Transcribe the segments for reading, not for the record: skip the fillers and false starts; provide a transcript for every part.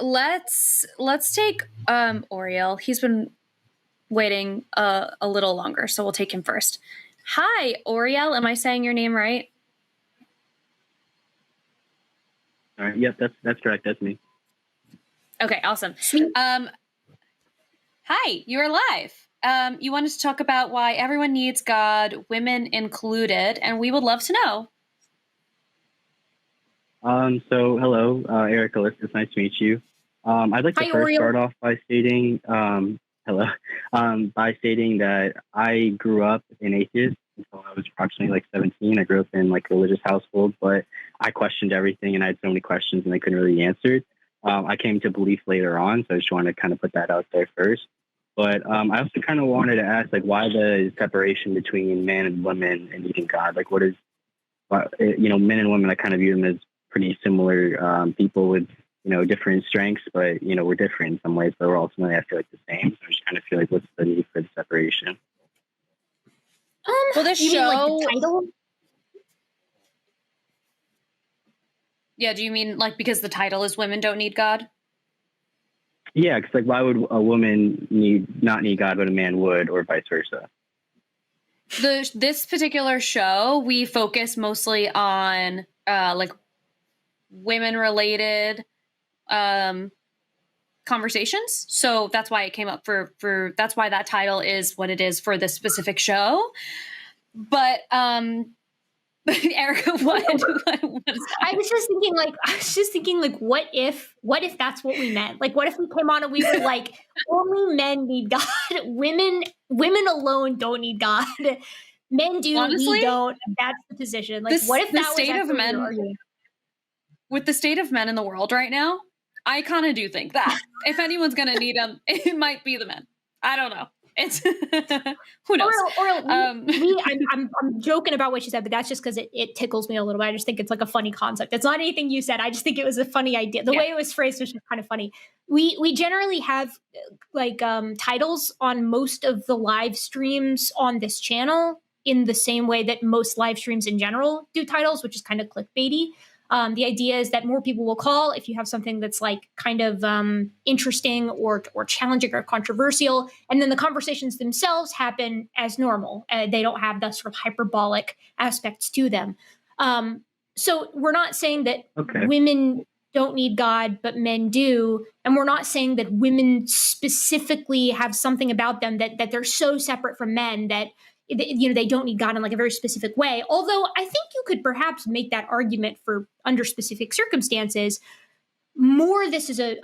let's take Oriel. He's been waiting a little longer, so we'll take him first. Hi, Oriel. Am I saying your name right? All right. Yep, that's correct. That's me. Okay, awesome. Hi, you're live. You wanted to talk about why everyone needs God, women included, and we would love to know. So hello, Erika, Alyssa, it's nice to meet you. I'd like to first start off by stating, hello, by stating that I grew up an atheist until I was approximately like 17. I grew up in like a religious household, but I questioned everything and I had so many questions and I couldn't really answer. I came to belief later on, so I just wanted to kind of put that out there first. But I also kind of wanted to ask, like, why the separation between man and women and needing God? Like, what is, men and women, I kind of view them as pretty similar people with, different strengths, but, we're different in some ways, but we're ultimately, I feel like, the same. So I just kind of feel like, what's the need for the separation? Well, this show... mean, like, the title? Yeah, do you mean, like, because the title is Women Don't Need God? Yeah, because, like, why would a woman not need God, but a man would, or vice versa? This particular show, we focus mostly on, like, women-related conversations. So that's why it came up that's why that title is what it is for this specific show. But, Erika, what is that? I was just thinking, like, what if that's what we meant? Like, what if we came on and we were like, only men need God, women alone don't need God, men do, honestly, we don't. That's the position. Like, what if that was actually men arguing? With the state of men in the world right now, I kind of do think that if anyone's going to need them, it might be the men. I don't know. It's who knows? I'm joking about what you said, but that's just because it tickles me a little bit. I just think it's like a funny concept. It's not anything you said. I just think it was a funny idea. The way it was phrased was just kind of funny. We generally have like titles on most of the live streams on this channel in the same way that most live streams in general do titles, which is kind of clickbaity. The idea is that more people will call if you have something that's like kind of interesting or challenging or controversial. And then the conversations themselves happen as normal. They don't have the sort of hyperbolic aspects to them. So we're not saying that women don't need God, but men do. And we're not saying that women specifically have something about them that they're so separate from men that they don't need God in like a very specific way. Although I think you could perhaps make that argument for under specific circumstances. More, this is a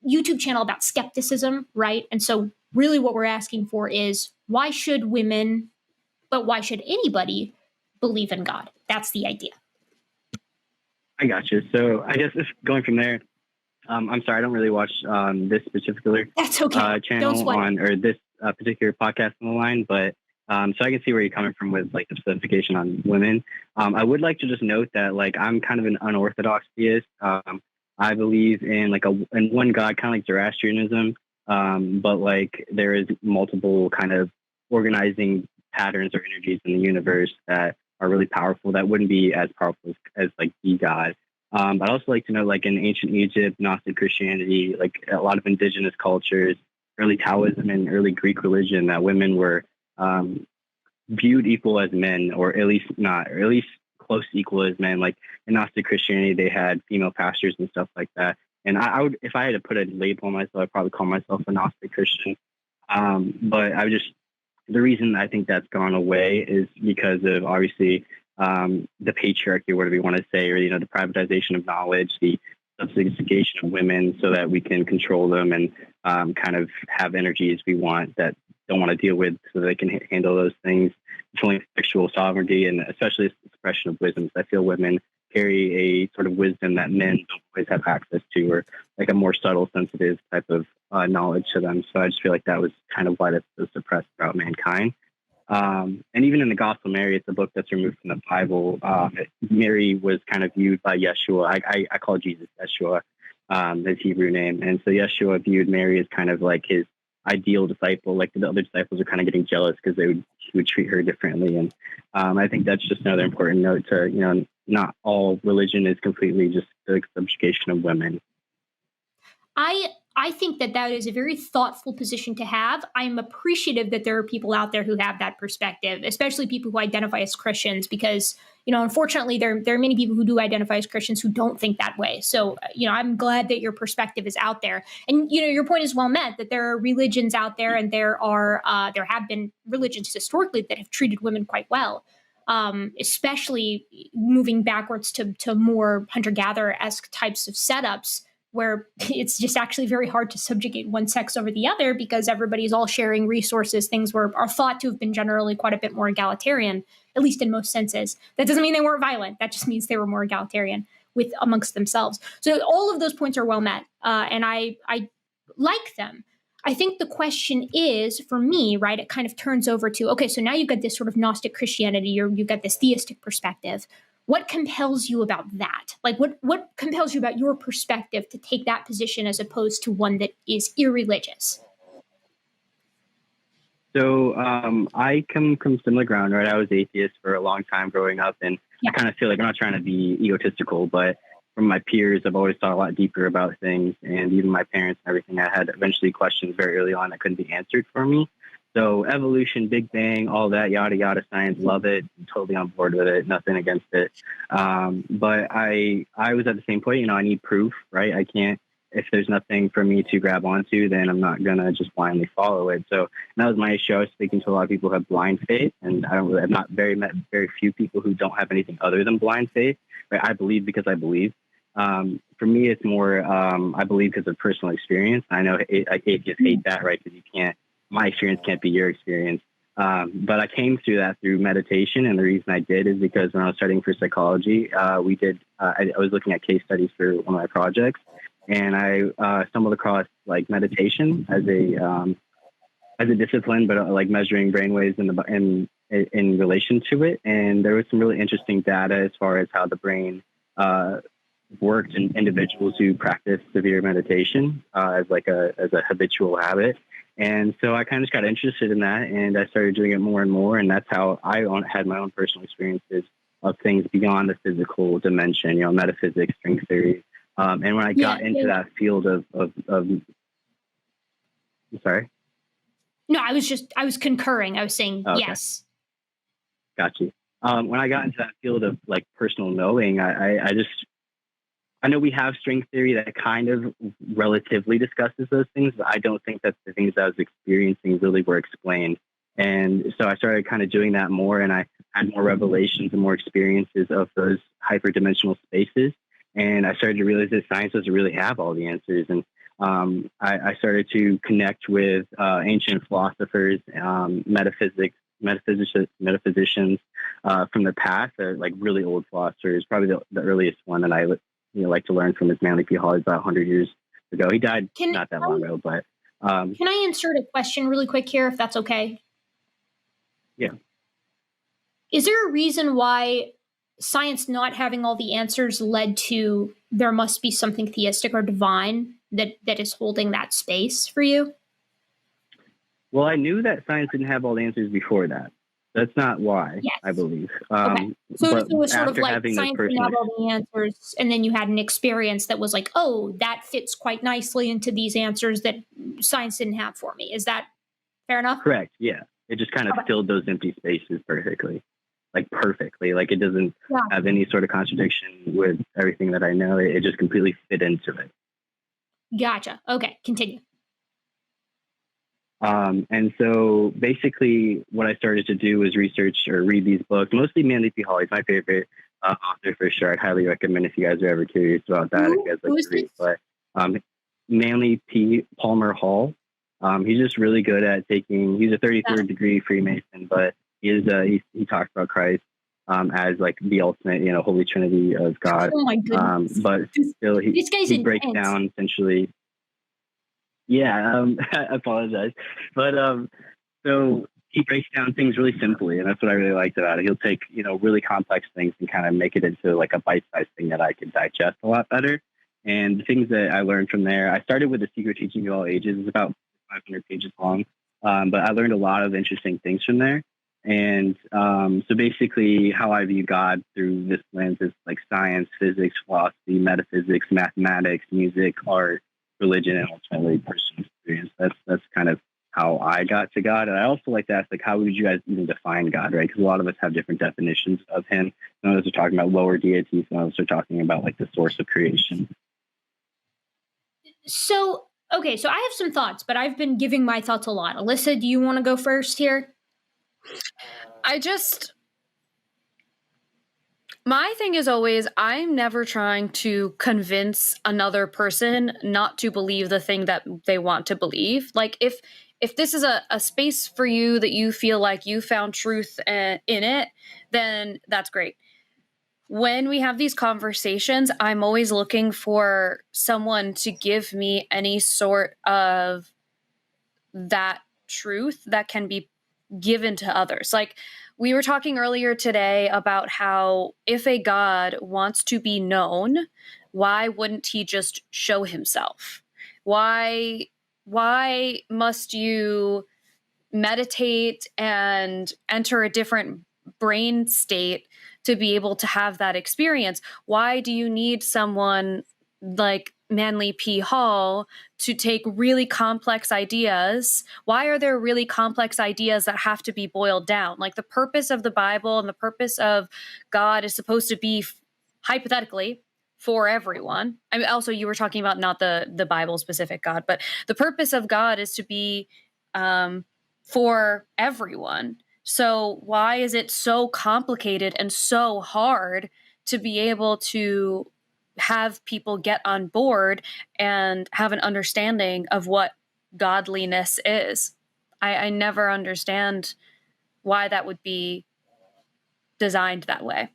YouTube channel about skepticism, right? And so really what we're asking for is, why should women, but why should anybody believe in God? That's the idea. I got you. So I guess going from there, I'm sorry, I don't really watch this particular channel or this particular podcast on the line, but so I can see where you're coming from with like the specification on women. I would like to just note that like I'm kind of an unorthodox theist. I believe in in one God, kind of like Zoroastrianism, but like there is multiple kind of organizing patterns or energies in the universe that are really powerful. That wouldn't be as powerful as like the God. I'd also like to know, like in ancient Egypt, Gnostic Christianity, like a lot of indigenous cultures, early Taoism and early Greek religion, that women were viewed equal as men, or at least close to equal as men. Like in Gnostic Christianity, they had female pastors and stuff like that. And I would, if I had to put a label on myself, I'd probably call myself a Gnostic Christian. But the reason I think that's gone away is because of obviously the patriarchy, whatever you want to say, or the privatization of knowledge, the subjugation of women, so that we can control them and kind of have energies we want that don't want to deal with, so they can handle those things, controlling sexual sovereignty, and especially the suppression of wisdom. So I feel women carry a sort of wisdom that men don't always have access to, or like a more subtle, sensitive type of knowledge to them. So I just feel like that was kind of why that's so suppressed throughout mankind. And even in the Gospel of Mary, it's a book that's removed from the Bible. Mary was kind of viewed by Yeshua. I call Jesus Yeshua, his Hebrew name. And so Yeshua viewed Mary as kind of like his ideal disciple. Like the other disciples are kind of getting jealous because he would treat her differently. And I think that's just another important note to, not all religion is completely just the subjugation of women. I think that is a very thoughtful position to have. I'm appreciative that there are people out there who have that perspective, especially people who identify as Christians, because, unfortunately, there are many people who do identify as Christians who don't think that way. So, I'm glad that your perspective is out there. And, your point is well met, that there are religions out there, and there have been religions historically that have treated women quite well. Especially moving backwards to more hunter-gatherer-esque types of setups, where it's just actually very hard to subjugate one sex over the other because everybody's all sharing resources. Things are thought to have been generally quite a bit more egalitarian, at least in most senses. That doesn't mean they weren't violent. That just means they were more egalitarian amongst themselves. So all of those points are well met, and I like them. I think the question is, for me, right, it kind of turns over to, okay, so now you've got this sort of Gnostic Christianity, you've got this theistic perspective. What compels you about that? Like, what compels you about your perspective to take that position as opposed to one that is irreligious? So I come from similar ground, right? I was atheist for a long time growing up, and I kind of feel like I'm not trying to be egotistical, but from my peers, I've always thought a lot deeper about things, and even my parents and everything, I had eventually questions very early on that couldn't be answered for me. So evolution, Big Bang, all that, yada, yada, science, love it, totally on board with it, nothing against it. But I was at the same point, I need proof, right? I can't, if there's nothing for me to grab onto, then I'm not going to just blindly follow it. So that was my issue. I was speaking to a lot of people who have blind faith, and I've not met very few people who don't have anything other than blind faith, right? I believe because I believe. For me, it's more, I believe because of personal experience. I know atheists hate that, right? Because my experience can't be your experience. But I came through that through meditation. And the reason I did is because when I was studying for psychology, I was looking at case studies for one of my projects, and I stumbled across like meditation as a discipline, but like measuring brainwaves in relation to it. And there was some really interesting data as far as how the brain, worked in individuals who practice severe meditation as a habitual habit. And so I kind of just got interested in that, and I started doing it more and more. And that's how I had my own personal experiences of things beyond the physical dimension, metaphysics, string theory. And when I got into that field of I'm sorry. No, I was concurring. I was saying yes. Got you. When I got into that field of like personal knowing, I know we have string theory that kind of relatively discusses those things, but I don't think that the things I was experiencing really were explained. And so I started kind of doing that more, and I had more revelations and more experiences of those hyperdimensional spaces. And I started to realize that science doesn't really have all the answers. And I started to connect with ancient philosophers, metaphysicians from the past, like really old philosophers. Probably the earliest one that I like to learn from is Manly P. Hall, about 100 years ago. He died not that long ago, but can I insert a question really quick here, if that's okay? Yeah. Is there a reason why science not having all the answers led to there must be something theistic or divine that is holding that space for you? Well, I knew that science didn't have all the answers before that. That's not why, yes. I believe. Okay. So it was sort of like science didn't have all the answers, and then you had an experience that was like, oh, that fits quite nicely into these answers that science didn't have for me. Is that fair enough? Correct, yeah. It just kind of filled those empty spaces perfectly. Like it doesn't have any sort of contradiction with everything that I know. It just completely fit into it. Gotcha. Okay, continue. And so basically what I started to do was research or read these books, mostly Manly P. Hall. He's my favorite author for sure. I'd highly recommend if you guys are ever curious about that. If you guys like to read. But Manly P. Palmer Hall, he's just really good at he's a 33rd degree Freemason, but he talks about Christ as like the ultimate, Holy Trinity of God. Oh my goodness. But still he breaks down essentially. Yeah, I apologize. But so he breaks down things really simply, and that's what I really liked about it. He'll take, really complex things and kind of make it into like a bite-sized thing that I could digest a lot better. And the things that I learned from there, I started with The Secret Teaching of All Ages. It's about 500 pages long, but I learned a lot of interesting things from there. And so basically how I view God through this lens is like science, physics, philosophy, metaphysics, mathematics, music, art, religion and ultimately personal experience. That's kind of how I got to God. And I also like to ask, like, how would you guys even define God, right? Because a lot of us have different definitions of him. Some of us are talking about lower deities. Some of us are talking about like the source of creation. So, okay, so I have some thoughts, but I've been giving my thoughts a lot. Alyssa, do you want to go first here? My thing is always, I'm never trying to convince another person not to believe the thing that they want to believe. Like, if this is a space for you that you feel like you found truth in it, then that's great. When we have these conversations, I'm always looking for someone to give me any sort of that truth that can be given to others. Like, we were talking earlier today about how if a god wants to be known, why wouldn't he just show himself? Why must you meditate and enter a different brain state to be able to have that experience? Why do you need someone like Manly P. Hall to take really complex ideas? Why are there really complex ideas that have to be boiled down? Like, the purpose of the Bible and the purpose of God is supposed to be hypothetically for everyone. I mean, also you were talking about not the Bible specific God, but the purpose of God is to be for everyone. So why is it so complicated and so hard to be able to have people get on board and have an understanding of what godliness is? I never understand why that would be designed that way.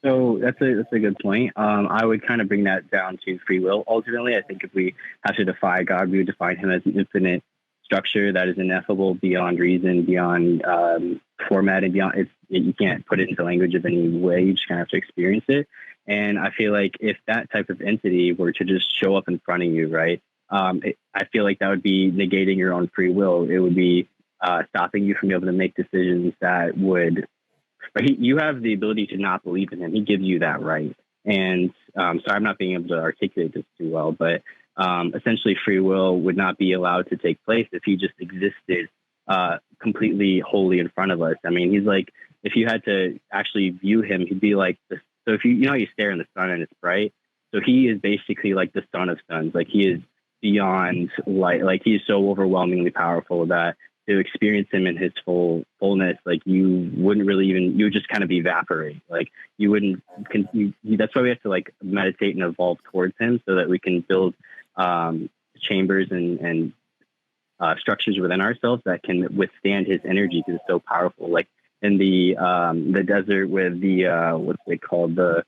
So that's a good point. I would kind of bring that down to free will. Ultimately, I think if we have to define God, we would define him as an infinite structure that is ineffable, beyond reason, beyond format, and beyond. You can't put it into language of any way. You just kind of have to experience it. And I feel like if that type of entity were to just show up in front of you, right, I feel like that would be negating your own free will. It would be stopping you from being able to make decisions that would. You have the ability to not believe in him. He gives you that right. And sorry, I'm not being able to articulate this too well, but essentially free will would not be allowed to take place if he just existed completely wholly in front of us. I mean, he's like, if you had to actually view him, he'd be like this. So if you know, you stare in the sun and it's bright. So he is basically like the sun of suns. Like, he is beyond light. Like, he is so overwhelmingly powerful that to experience him in his fullness, like, you wouldn't really even, you would just kind of evaporate. Like, you wouldn't, that's why we have to like meditate and evolve towards him so that we can build chambers and structures within ourselves that can withstand his energy, because it's so powerful. Like in the desert with the what's it called, the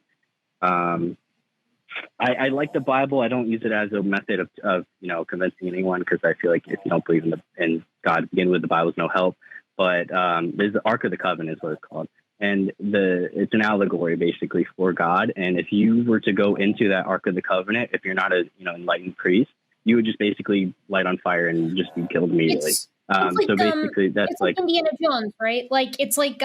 I like the Bible. I don't use it as a method of convincing anyone, because I feel like if you don't believe in God to begin with, the Bible's no help. But there's the Ark of the Covenant is what it's called, and it's an allegory basically for God. And if you were to go into that Ark of the Covenant, if you're not a enlightened priest, you would just basically light on fire and just be killed immediately. So basically, that's like Indiana Jones, right? Like, it's like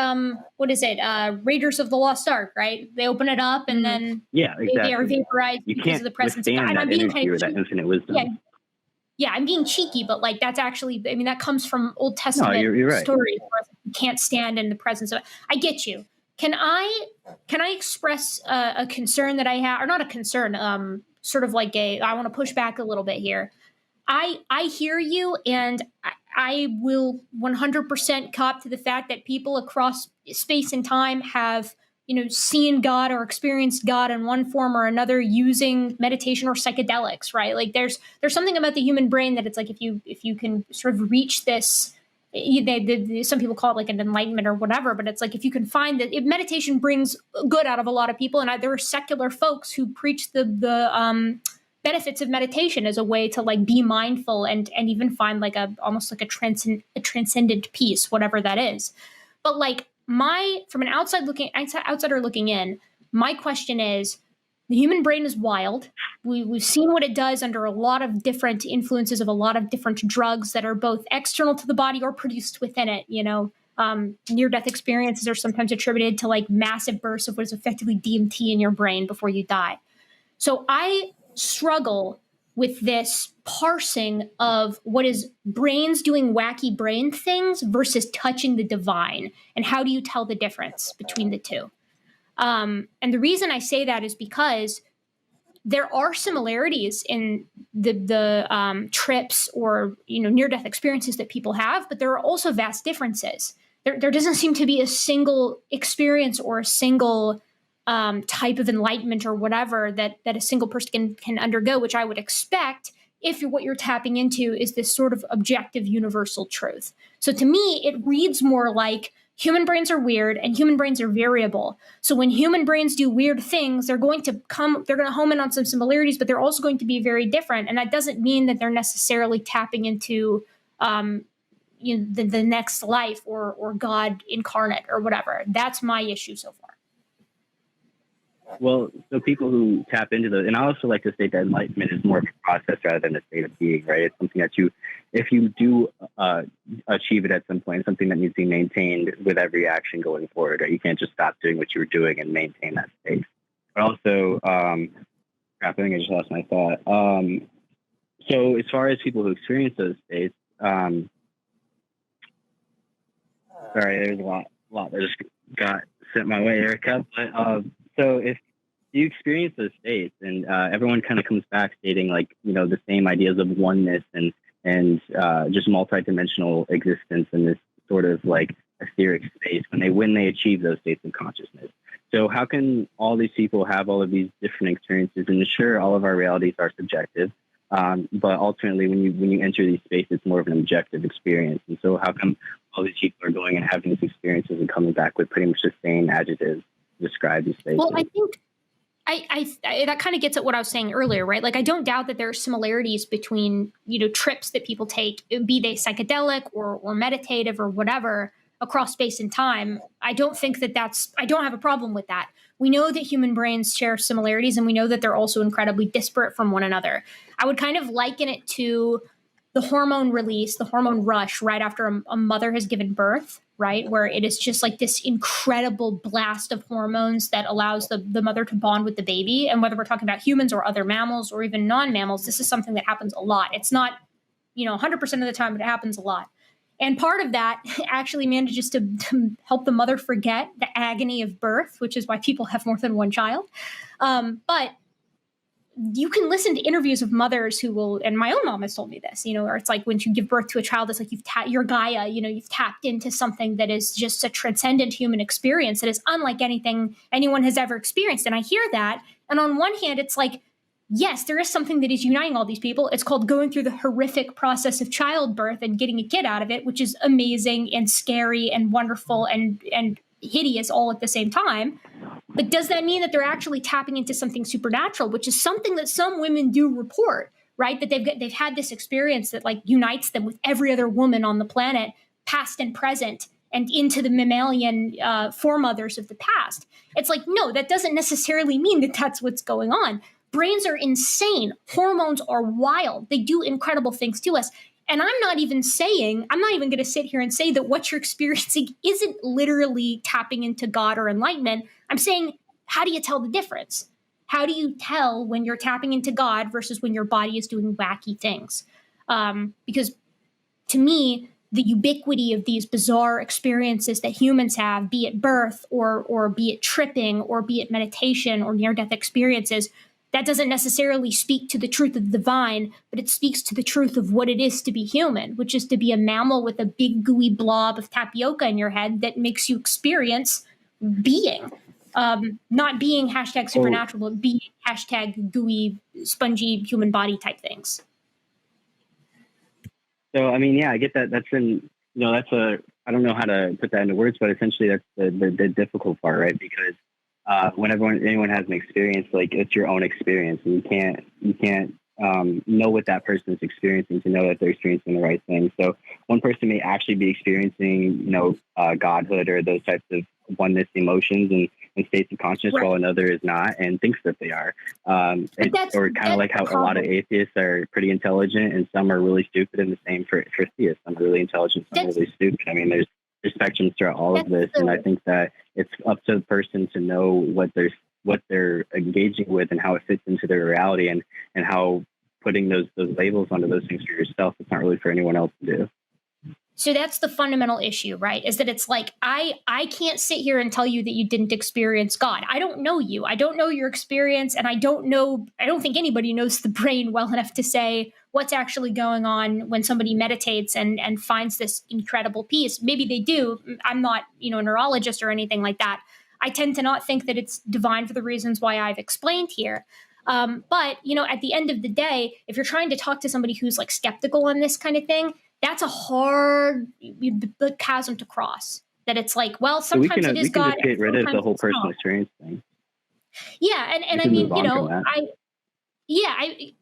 what is it? Raiders of the Lost Ark, right? They open it up and then exactly. they are vaporized because of the presence of God. And I'm being kind of that infinite wisdom. Yeah, I'm being cheeky, but like, that's actually, I mean, that comes from Old Testament you're right. stories. You can't stand in the presence of. I get you. Can I express a concern that I have, or not a concern? Sort of like I want to push back a little bit here. I hear you, and I will 100% cop to the fact that people across space and time have, seen God or experienced God in one form or another using meditation or psychedelics, right? Like, there's something about the human brain that it's like, if you can sort of reach this, some people call it like an enlightenment or whatever, but it's like, if you can find that meditation brings good out of a lot of people, and there are secular folks who preach the benefits of meditation as a way to like be mindful and even find like almost like a transcendent peace, whatever that is. But like, from an outsider looking in, my question is, the human brain is wild. We've seen what it does under a lot of different influences of a lot of different drugs that are both external to the body or produced within it. Near-death experiences are sometimes attributed to like massive bursts of what is effectively DMT in your brain before you die. So I struggle with this parsing of what is brains doing wacky brain things versus touching the divine. And how do you tell the difference between the two? And the reason I say that is because there are similarities in the trips or near-death experiences that people have, but there are also vast differences. There doesn't seem to be a single experience or a single type of enlightenment or whatever that a single person can undergo, which I would expect if what you're tapping into is this sort of objective universal truth. So to me, it reads more like human brains are weird and human brains are variable. So when human brains do weird things, they're going to home in on some similarities, but they're also going to be very different. And that doesn't mean that they're necessarily tapping into the next life or God incarnate or whatever. That's my issue so far. Well, so people who tap into those, and I also like to state that enlightenment is more of a process rather than a state of being, right? It's something that if you do achieve it at some point, it's something that needs to be maintained with every action going forward, right? You can't just stop doing what you were doing and maintain that state. But also, I think I just lost my thought. So as far as people who experience those states, sorry, there's a lot that just got sent my way, Erika. But so if you experience those states, and everyone kind of comes back stating the same ideas of oneness and just multidimensional existence in this sort of etheric space when they achieve those states of consciousness. So how can all these people have all of these different experiences? And sure, all of our realities are subjective, but ultimately when you enter these spaces, it's more of an objective experience. And so how come all these people are going and having these experiences and coming back with pretty much the same adjectives to describe these spaces? Well, I think I that kind of gets at what I was saying earlier, right? I don't doubt that there are similarities between, trips that people take, be they psychedelic or meditative or whatever, across space and time. I don't think I don't have a problem with that. We know that human brains share similarities, and we know that they're also incredibly disparate from one another. I would kind of liken it to the hormone release, the hormone rush right after a mother has given birth, right? Where it is just this incredible blast of hormones that allows the mother to bond with the baby. And whether we're talking about humans or other mammals or even non-mammals, this is something that happens a lot. It's not, 100% of the time, but it happens a lot. And part of that actually manages to help the mother forget the agony of birth, which is why people have more than one child. But you can listen to interviews of mothers who will, and my own mom has told me this, or it's when you give birth to a child, it's you're Gaia, you've tapped into something that is just a transcendent human experience that is unlike anything anyone has ever experienced. And I hear that. And on one hand, it's yes, there is something that is uniting all these people. It's called going through the horrific process of childbirth and getting a kid out of it, which is amazing and scary and wonderful and hideous all at the same time. But does that mean that they're actually tapping into something supernatural, which is something that some women do report, right? That they've had this experience that unites them with every other woman on the planet, past and present, and into the mammalian foremothers of the past. It's no, that doesn't necessarily mean that that's what's going on. Brains are insane. Hormones are wild. They do incredible things to us. And I'm not even going to sit here and say that what you're experiencing isn't literally tapping into God or enlightenment. I'm saying, how do you tell the difference? How do you tell when you're tapping into God versus when your body is doing wacky things? Because to me, the ubiquity of these bizarre experiences that humans have, be it birth or be it tripping or be it meditation or near-death experiences, that doesn't necessarily speak to the truth of the divine, but it speaks to the truth of what it is to be human, which is to be a mammal with a big gooey blob of tapioca in your head that makes you experience being. Not being hashtag supernatural, but being hashtag gooey, spongy human body type things. So, I mean, yeah, I get that. That's I don't know how to put that into words, but essentially that's the difficult part, right? Because whenever anyone has an experience, it's your own experience, and you can't know what that person is experiencing to know that they're experiencing the right thing. So one person may actually be experiencing, godhood or those types of oneness emotions and states of consciousness, right, while another is not and thinks that they are. Or kind of like how a lot of atheists are pretty intelligent and some are really stupid, and the same for theists. Some are really intelligent, some are really stupid. I mean, there's spectrums throughout all of this, and I think that it's up to the person to know what they're engaging with and how it fits into their reality and how putting those labels onto those things for yourself. It's not really for anyone else to do. So that's the fundamental issue, right? Is that it's like, I can't sit here and tell you that you didn't experience God. I don't know you. I don't know your experience. And I don't think anybody knows the brain well enough to say what's actually going on when somebody meditates and finds this incredible peace. Maybe they do. I'm not, a neurologist or anything like that. I tend to not think that it's divine for the reasons why I've explained here. But, at the end of the day, if you're trying to talk to somebody who's like skeptical on this kind of thing, that's a hard chasm to cross. That it's like, well, sometimes it is God. We can just get rid of the whole personal experience thing. Yeah, and I mean,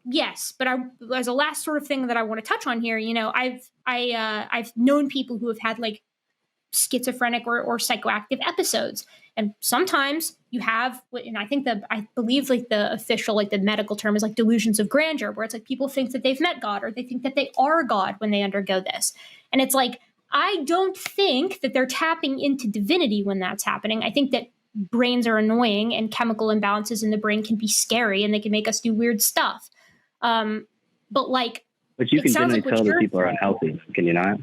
yes, but as a last sort of thing that I want to touch on here, I've known people who have had like schizophrenic or psychoactive episodes, and sometimes you have, and I believe like the official, like the medical term is like delusions of grandeur, where it's like people think that they've met God or they think that they are God when they undergo this. And it's like, I don't think that they're tapping into divinity when that's happening. I think that brains are annoying and chemical imbalances in the brain can be scary and they can make us do weird stuff. But you can generally tell that people are unhealthy, can you not?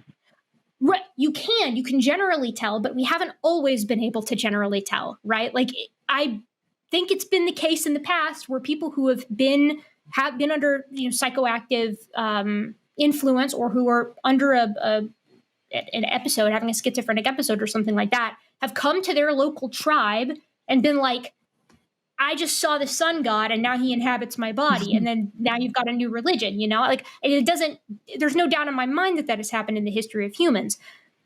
Right. You can generally tell, but we haven't always been able to generally tell, right? Like, I think it's been the case in the past where people who have been under psychoactive influence, or who are under an episode, having a schizophrenic episode or something like that, have come to their local tribe and been like, I just saw the sun god and now he inhabits my body. And then now you've got a new religion, like there's no doubt in my mind that has happened in the history of humans.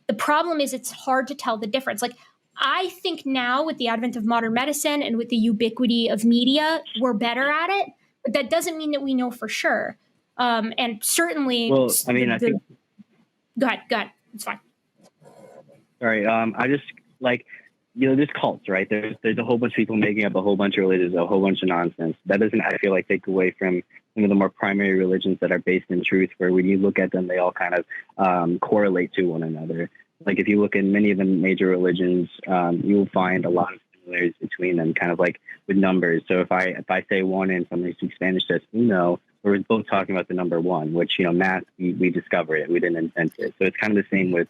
The problem is it's hard to tell the difference. Like, I think now with the advent of modern medicine and with the ubiquity of media, we're better at it, but that doesn't mean that we know for sure. And certainly, well, I mean, I think. Go ahead. It's fine. Sorry. I just like, there's cults, right? There's a whole bunch of people making up a whole bunch of religions, a whole bunch of nonsense. That doesn't, I feel like, take away from some of the more primary religions that are based in truth, where when you look at them, they all kind of correlate to one another. Like, if you look at many of the major religions, you'll find a lot of similarities between them, kind of like with numbers. So if I say one and somebody speaks Spanish says uno, we're both talking about the number one, which, math, we discovered it. We didn't invent it. So it's kind of the same with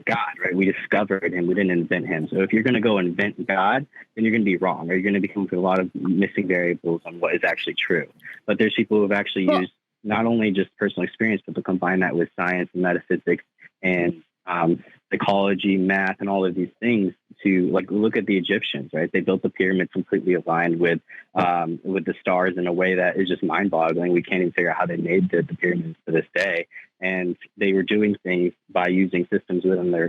God, right? We discovered him. We didn't invent him. So if you're going to go invent God, then you're going to be wrong, or you're going to become with a lot of missing variables on what is actually true. But there's people who have actually used not only just personal experience, but to combine that with science and metaphysics and psychology, math, and all of these things to, like, look at the Egyptians, right? They built the pyramids completely aligned with the stars in a way that is just mind-boggling. We can't even figure out how they made the pyramids to this day. And they were doing things by using systems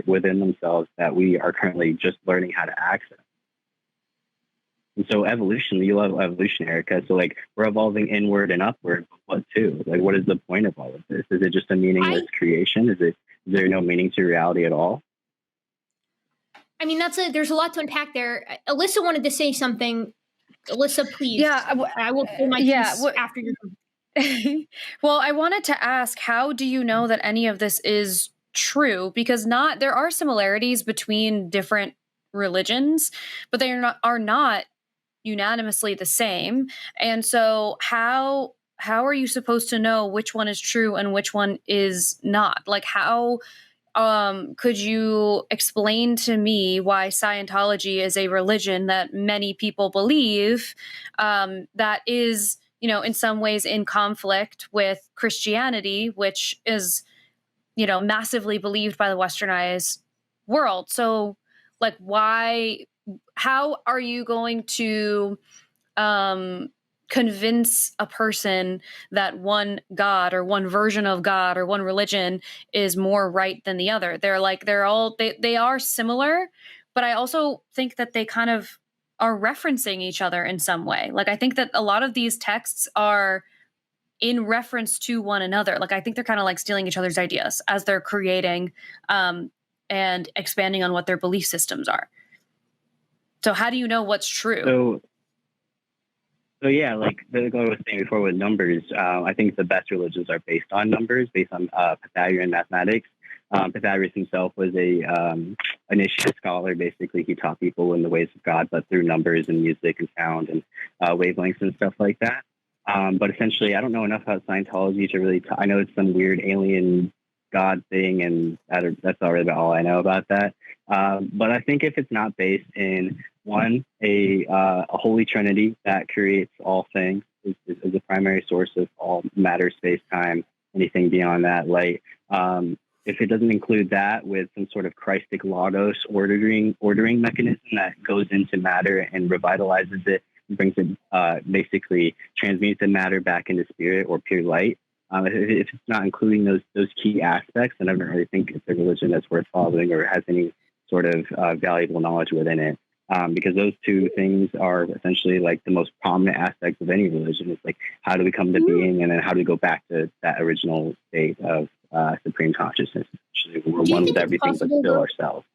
within themselves that we are currently just learning how to access. And so evolution, you love evolution, Erika. So, like, we're evolving inward and upward. What to? Like, what is the point of all of this? Is it just a meaningless creation? Is there no meaning to reality at all? I mean, there's a lot to unpack there. Alyssa wanted to say something. Alyssa, please. Yeah, I will pull my piece after you're done. Well, I wanted to ask, how do you know that any of this is true? Because there are similarities between different religions, but they are not unanimously the same. And so how are you supposed to know which one is true and which one is not? Like, how could you explain to me why Scientology is a religion that many people believe that is, in some ways in conflict with Christianity, which is, massively believed by the westernized world? So, like, how are you going to convince a person that one God or one version of God or one religion is more right than the other? They are similar, but I also think that they kind of are referencing each other in some way. Like, I think that a lot of these texts are in reference to one another. Like, I think they're kind of like stealing each other's ideas as they're creating and expanding on what their belief systems are. So how do you know what's true? So yeah, like I was saying before with numbers, I think the best religions are based on numbers, based on Pythagorean mathematics. Pythagoras himself was an initiate scholar. Basically, he taught people in the ways of God, but through numbers and music and sound and wavelengths and stuff like that. But essentially, I don't know enough about Scientology to really. I know it's some weird alien God thing, and that's not really about all I know about that. But I think if it's not based in one, a holy trinity that creates all things, is the primary source of all matter, space, time, anything beyond that, light. If it doesn't include that with some sort of Christic logos ordering mechanism that goes into matter and revitalizes it, and brings it, basically transmutes the matter back into spirit or pure light. If it's not including those key aspects, then I don't really think it's a religion that's worth following or has any sort of valuable knowledge within it. Because those two things are essentially like the most prominent aspects of any religion. It's like, how do we come to being, and then how do we go back to that original state of supreme consciousness? We're one with everything, but still ourselves.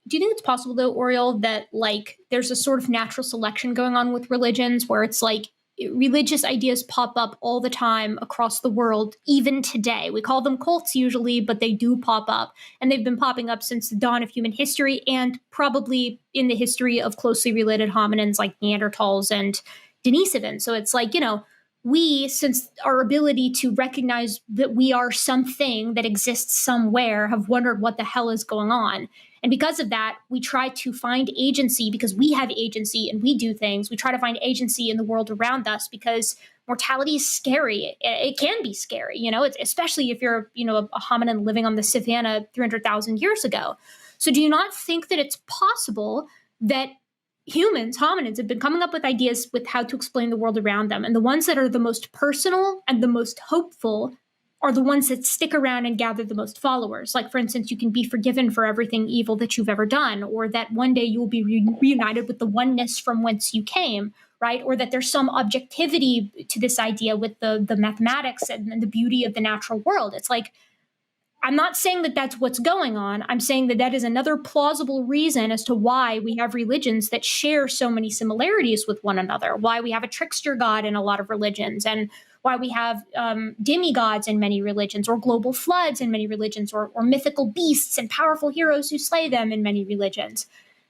Do you think it's possible, though, Oriel, that like there's a sort of natural selection going on with religions where it's like religious ideas pop up all the time across the world, even today? We call them cults usually, but they do pop up. And they've been popping up since the dawn of human history, and probably in the history of closely related hominins like Neanderthals and Denisovans. So it's like, we, since our ability to recognize that we are something that exists somewhere, have wondered what the hell is going on. And because of that, we try to find agency because we have agency and we do things. We try to find agency in the world around us because mortality is scary. It can be scary, it's, especially if you're, a hominin living on the savannah 300,000 years ago. So do you not think that it's possible that hominids have been coming up with ideas with how to explain the world around them, and the ones that are the most personal and the most hopeful are the ones that stick around and gather the most followers? Like, for instance, you can be forgiven for everything evil that you've ever done, or that one day you will be reunited with the oneness from whence you came, right? Or that there's some objectivity to this idea with the mathematics and the beauty of the natural world. It's like, I'm not saying that that's what's going on. I'm saying that that is another plausible reason as to why we have religions that share so many similarities with one another, why we have a trickster god in a lot of religions, and why we have demigods in many religions, or global floods in many religions, or mythical beasts and powerful heroes who slay them in many religions.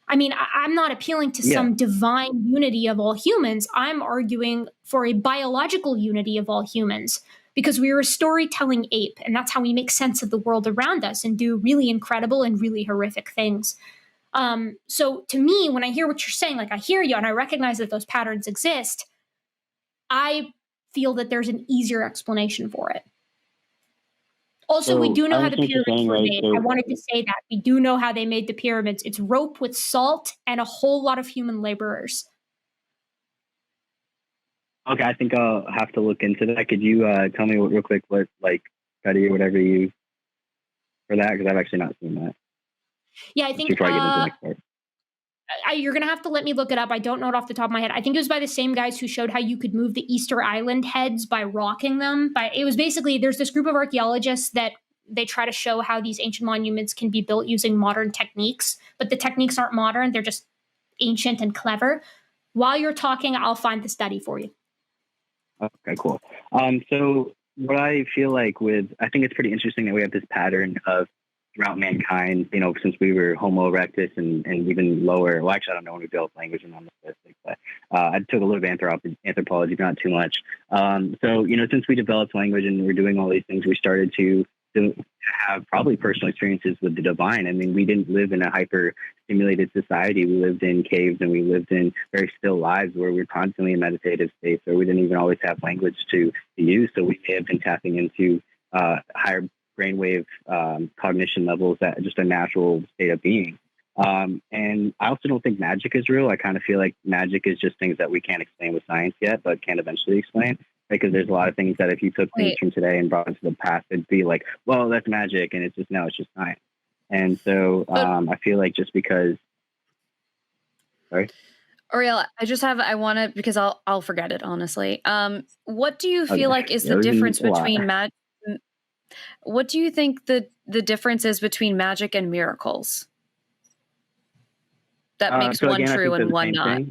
I mean, I'm not appealing to some divine unity of all humans. I'm arguing for a biological unity of all humans, because we are a storytelling ape, and that's how we make sense of the world around us and do really incredible and really horrific things. So to me, when I hear what you're saying, like, I hear you and I recognize that those patterns exist, I feel that there's an easier explanation for it. Also, we do know how the pyramids were made. I wanted to say that. We do know how they made the pyramids. It's rope with salt and a whole lot of human laborers. Okay, I think I'll have to look into that. Could you tell me real quick what, like, study or whatever you use for that? Because I've actually not seen that. Yeah, I think you're going to have to let me look it up. I don't know it off the top of my head. I think it was by the same guys who showed how you could move the Easter Island heads by rocking them. It was basically, there's this group of archaeologists that they try to show how these ancient monuments can be built using modern techniques, but the techniques aren't modern. They're just ancient and clever. While you're talking, I'll find the study for you. Okay, cool. So what I feel like I think it's pretty interesting that we have this pattern of throughout mankind, since we were Homo erectus and even lower. Well, actually, I don't know when we built language and non-linguistic, but I took a little bit of anthropology, but not too much. So, since we developed language and we're doing all these things, we started to have probably personal experiences with the divine. I mean, we didn't live in a hyper-stimulated society. We lived in caves and we lived in very still lives where we were constantly in meditative states, where we didn't even always have language to use. So we may have been tapping into higher brainwave cognition levels at just a natural state of being. And I also don't think magic is real. I kind of feel like magic is just things that we can't explain with science yet, but can eventually explain. Because there's a lot of things that if you took things from today and brought into the past, it'd be like, well, that's magic. And it's just science. And so I feel like just because, sorry? Oriel, because I'll forget it, honestly. What do you feel like is the difference between magic? What do you think the difference is between magic and miracles? That makes one true and one not.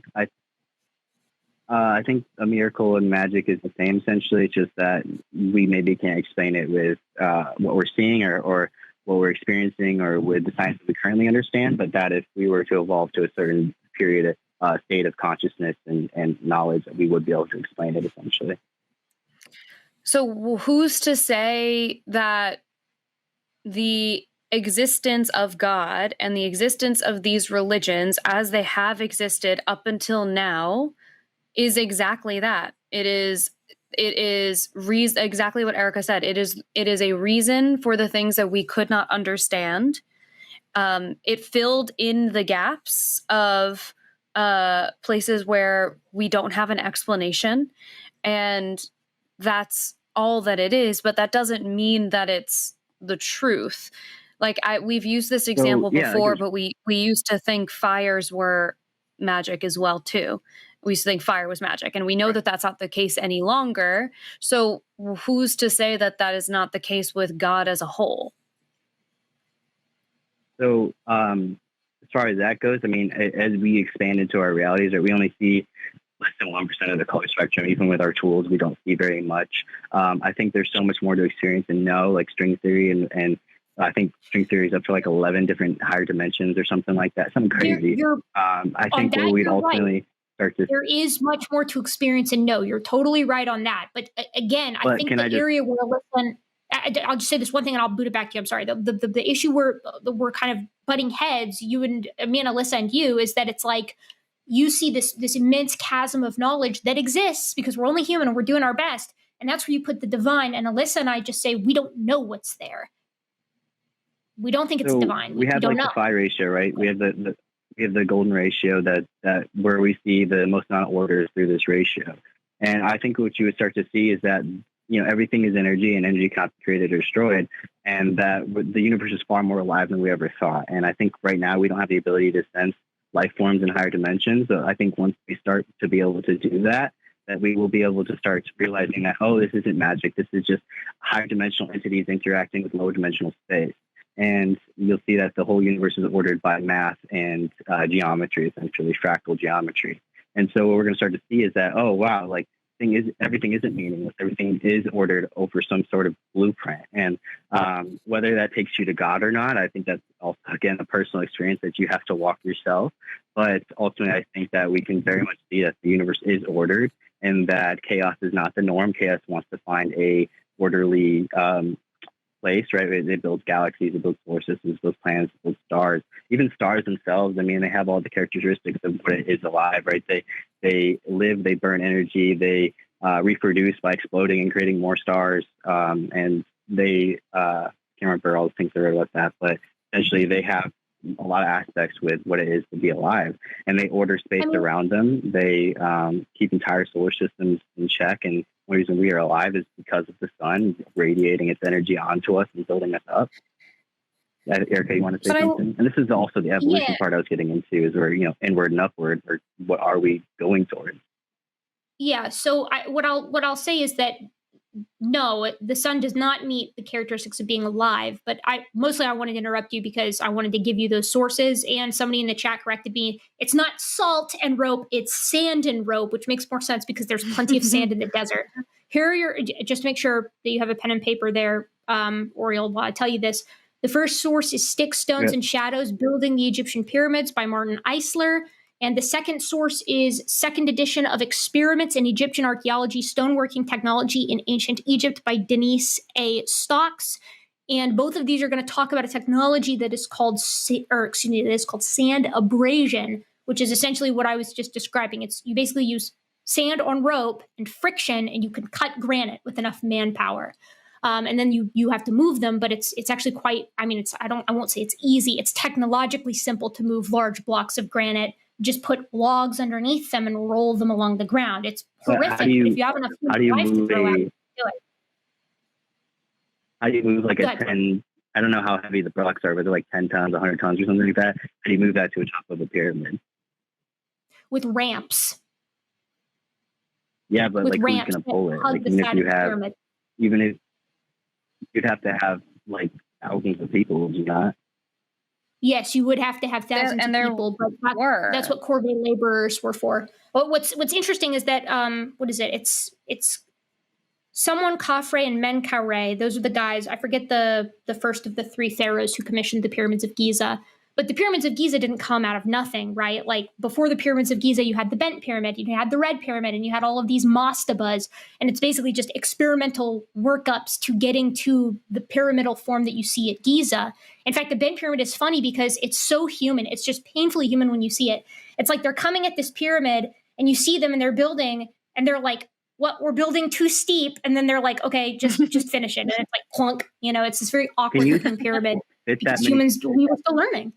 I think a miracle and magic is the same, essentially. It's just that we maybe can't explain it with what we're seeing or what we're experiencing or with the science that we currently understand, but that if we were to evolve to a certain period state of consciousness and knowledge that we would be able to explain it essentially. So who's to say that the existence of God and the existence of these religions as they have existed up until now is exactly that? It is exactly what Erika said. It is a reason for the things that we could not understand. It filled in the gaps of places where we don't have an explanation, and that's all that it is. But that doesn't mean that it's the truth. Like we've used this example before, but we used to think fires were magic as well too. We used to think fire was magic, and we know that that's not the case any longer. So who's to say that that is not the case with God as a whole? So as far as that goes, I mean, as we expand into our realities, we only see less than 1% of the color spectrum. Even with our tools, we don't see very much. I think there's so much more to experience and know, like string theory, and I think string theory is up to like 11 different higher dimensions or something like that. Something crazy. I think where we'd ultimately start to... There is much more to experience and know. You're totally right on that. But again, I think the area where I'll just say this one thing and I'll boot it back to you. I'm sorry. The issue where we're kind of butting heads, me and Alyssa and you, is that it's like you see this immense chasm of knowledge that exists because we're only human and we're doing our best. And that's where you put the divine. And Alyssa and I just say, we don't know what's there. We don't think it's divine. We have like the phi ratio, right? We have the golden ratio that where we see the most amount of orders through this ratio. And I think what you would start to see is that, everything is energy and energy cannot be created or destroyed, and that the universe is far more alive than we ever thought. And I think right now we don't have the ability to sense life forms in higher dimensions. So I think once we start to be able to do that we will be able to start realizing that, this isn't magic. This is just higher dimensional entities interacting with lower dimensional space. And you'll see that the whole universe is ordered by math and geometry, essentially fractal geometry. And so what we're going to start to see is that, everything isn't meaningless. Everything is ordered over some sort of blueprint. And whether that takes you to God or not, I think that's also, again, a personal experience that you have to walk yourself. But ultimately, I think that we can very much see that the universe is ordered and that chaos is not the norm. Chaos wants to find a orderly place, right? It builds galaxies, it builds solar systems, it builds planets, it builds stars. Even stars themselves, I mean, they have all the characteristics of what it is alive, right? They live, they burn energy, they reproduce by exploding and creating more stars, and they can't remember all the things I read about that, but essentially they have a lot of aspects with what it is to be alive, and they order space around them. They keep entire solar systems in check, and the reason we are alive is because of the sun radiating its energy onto us and building us up. Erika, you want to say something? And this is also the evolution part I was getting into, is where, inward and upward, or what are we going towards? Yeah. So what I'll say is that no, the sun does not meet the characteristics of being alive. But I wanted to interrupt you because I wanted to give you those sources. And somebody in the chat corrected me. It's not salt and rope, it's sand and rope, which makes more sense because there's plenty of sand in the desert. Here are just to make sure that you have a pen and paper there, Oriel, while I tell you this. The first source is Sticks, Stones, and Shadows, Building the Egyptian Pyramids by Martin Eisler. And the second source is second edition of Experiments in Egyptian Archaeology, Stoneworking Technology in Ancient Egypt by Denise A. Stocks. And both of these are going to talk about a technology that is called sand abrasion, which is essentially what I was just describing. It's you basically use sand on rope and friction, and you can cut granite with enough manpower. And then you have to move them, but it's actually quite, I won't say it's easy. It's technologically simple to move large blocks of granite. Just put logs underneath them and roll them along the ground. It's horrific, but if you have enough life to throw out, do it. How do you move like a 10, I don't know how heavy the blocks are, but they're like 10 tons, 100 tons or something like that. How do you move that to the top of a pyramid? With ramps. Yeah, but like who's going to pull it? Like, even if you'd have to have like thousands of people, would you not? Yes, you would have to have thousands of people, but that's what corvée laborers were for. But what's interesting is that what is it? It's someone Khafre and Menkaure. Those are the guys. I forget the first of the three pharaohs who commissioned the pyramids of Giza. But the pyramids of Giza didn't come out of nothing, right? Like before the pyramids of Giza, you had the bent pyramid, you had the red pyramid, and you had all of these mastabas. And it's basically just experimental workups to getting to the pyramidal form that you see at Giza. In fact, the bent pyramid is funny because it's so human. It's just painfully human when you see it. It's like they're coming at this pyramid and you see them and they're building and they're like, what, we're building too steep. And then they're like, okay, just finish it. And it's like clunk, it's this very awkward looking pyramid because humans, we were still learning.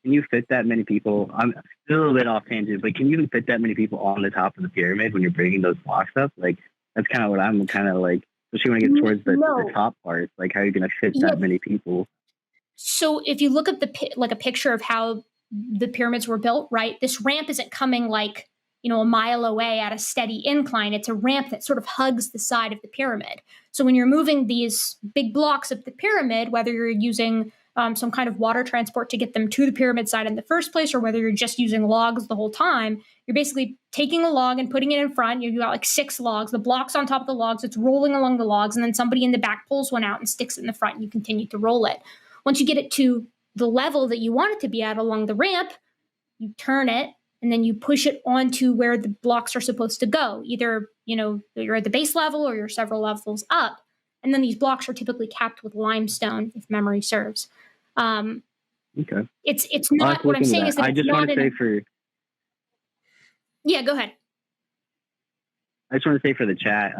Can you fit that many people? I'm a little bit off tangent, but can you even fit that many people on the top of the pyramid when you're breaking those blocks up? Like, that's kind of what I'm kind of like, especially when I get towards the top part. Like, how are you going to fit that many people? So if you look at a picture of how the pyramids were built, right? This ramp isn't coming like, a mile away at a steady incline. It's a ramp that sort of hugs the side of the pyramid. So when you're moving these big blocks of the pyramid, whether you're using some kind of water transport to get them to the pyramid side in the first place, or whether you're just using logs the whole time, you're basically taking a log and putting it in front. You've got like 6 logs, the blocks on top of the logs, it's rolling along the logs, and then somebody in the back pulls one out and sticks it in the front, and you continue to roll it. Once you get it to the level that you want it to be at along the ramp, you turn it, and then you push it onto where the blocks are supposed to go. Either, you're at the base level or you're several levels up. And then these blocks are typically capped with limestone, if memory serves. Okay. It's not, what I'm saying is that I just want to say Yeah, go ahead. I just want to say for the chat,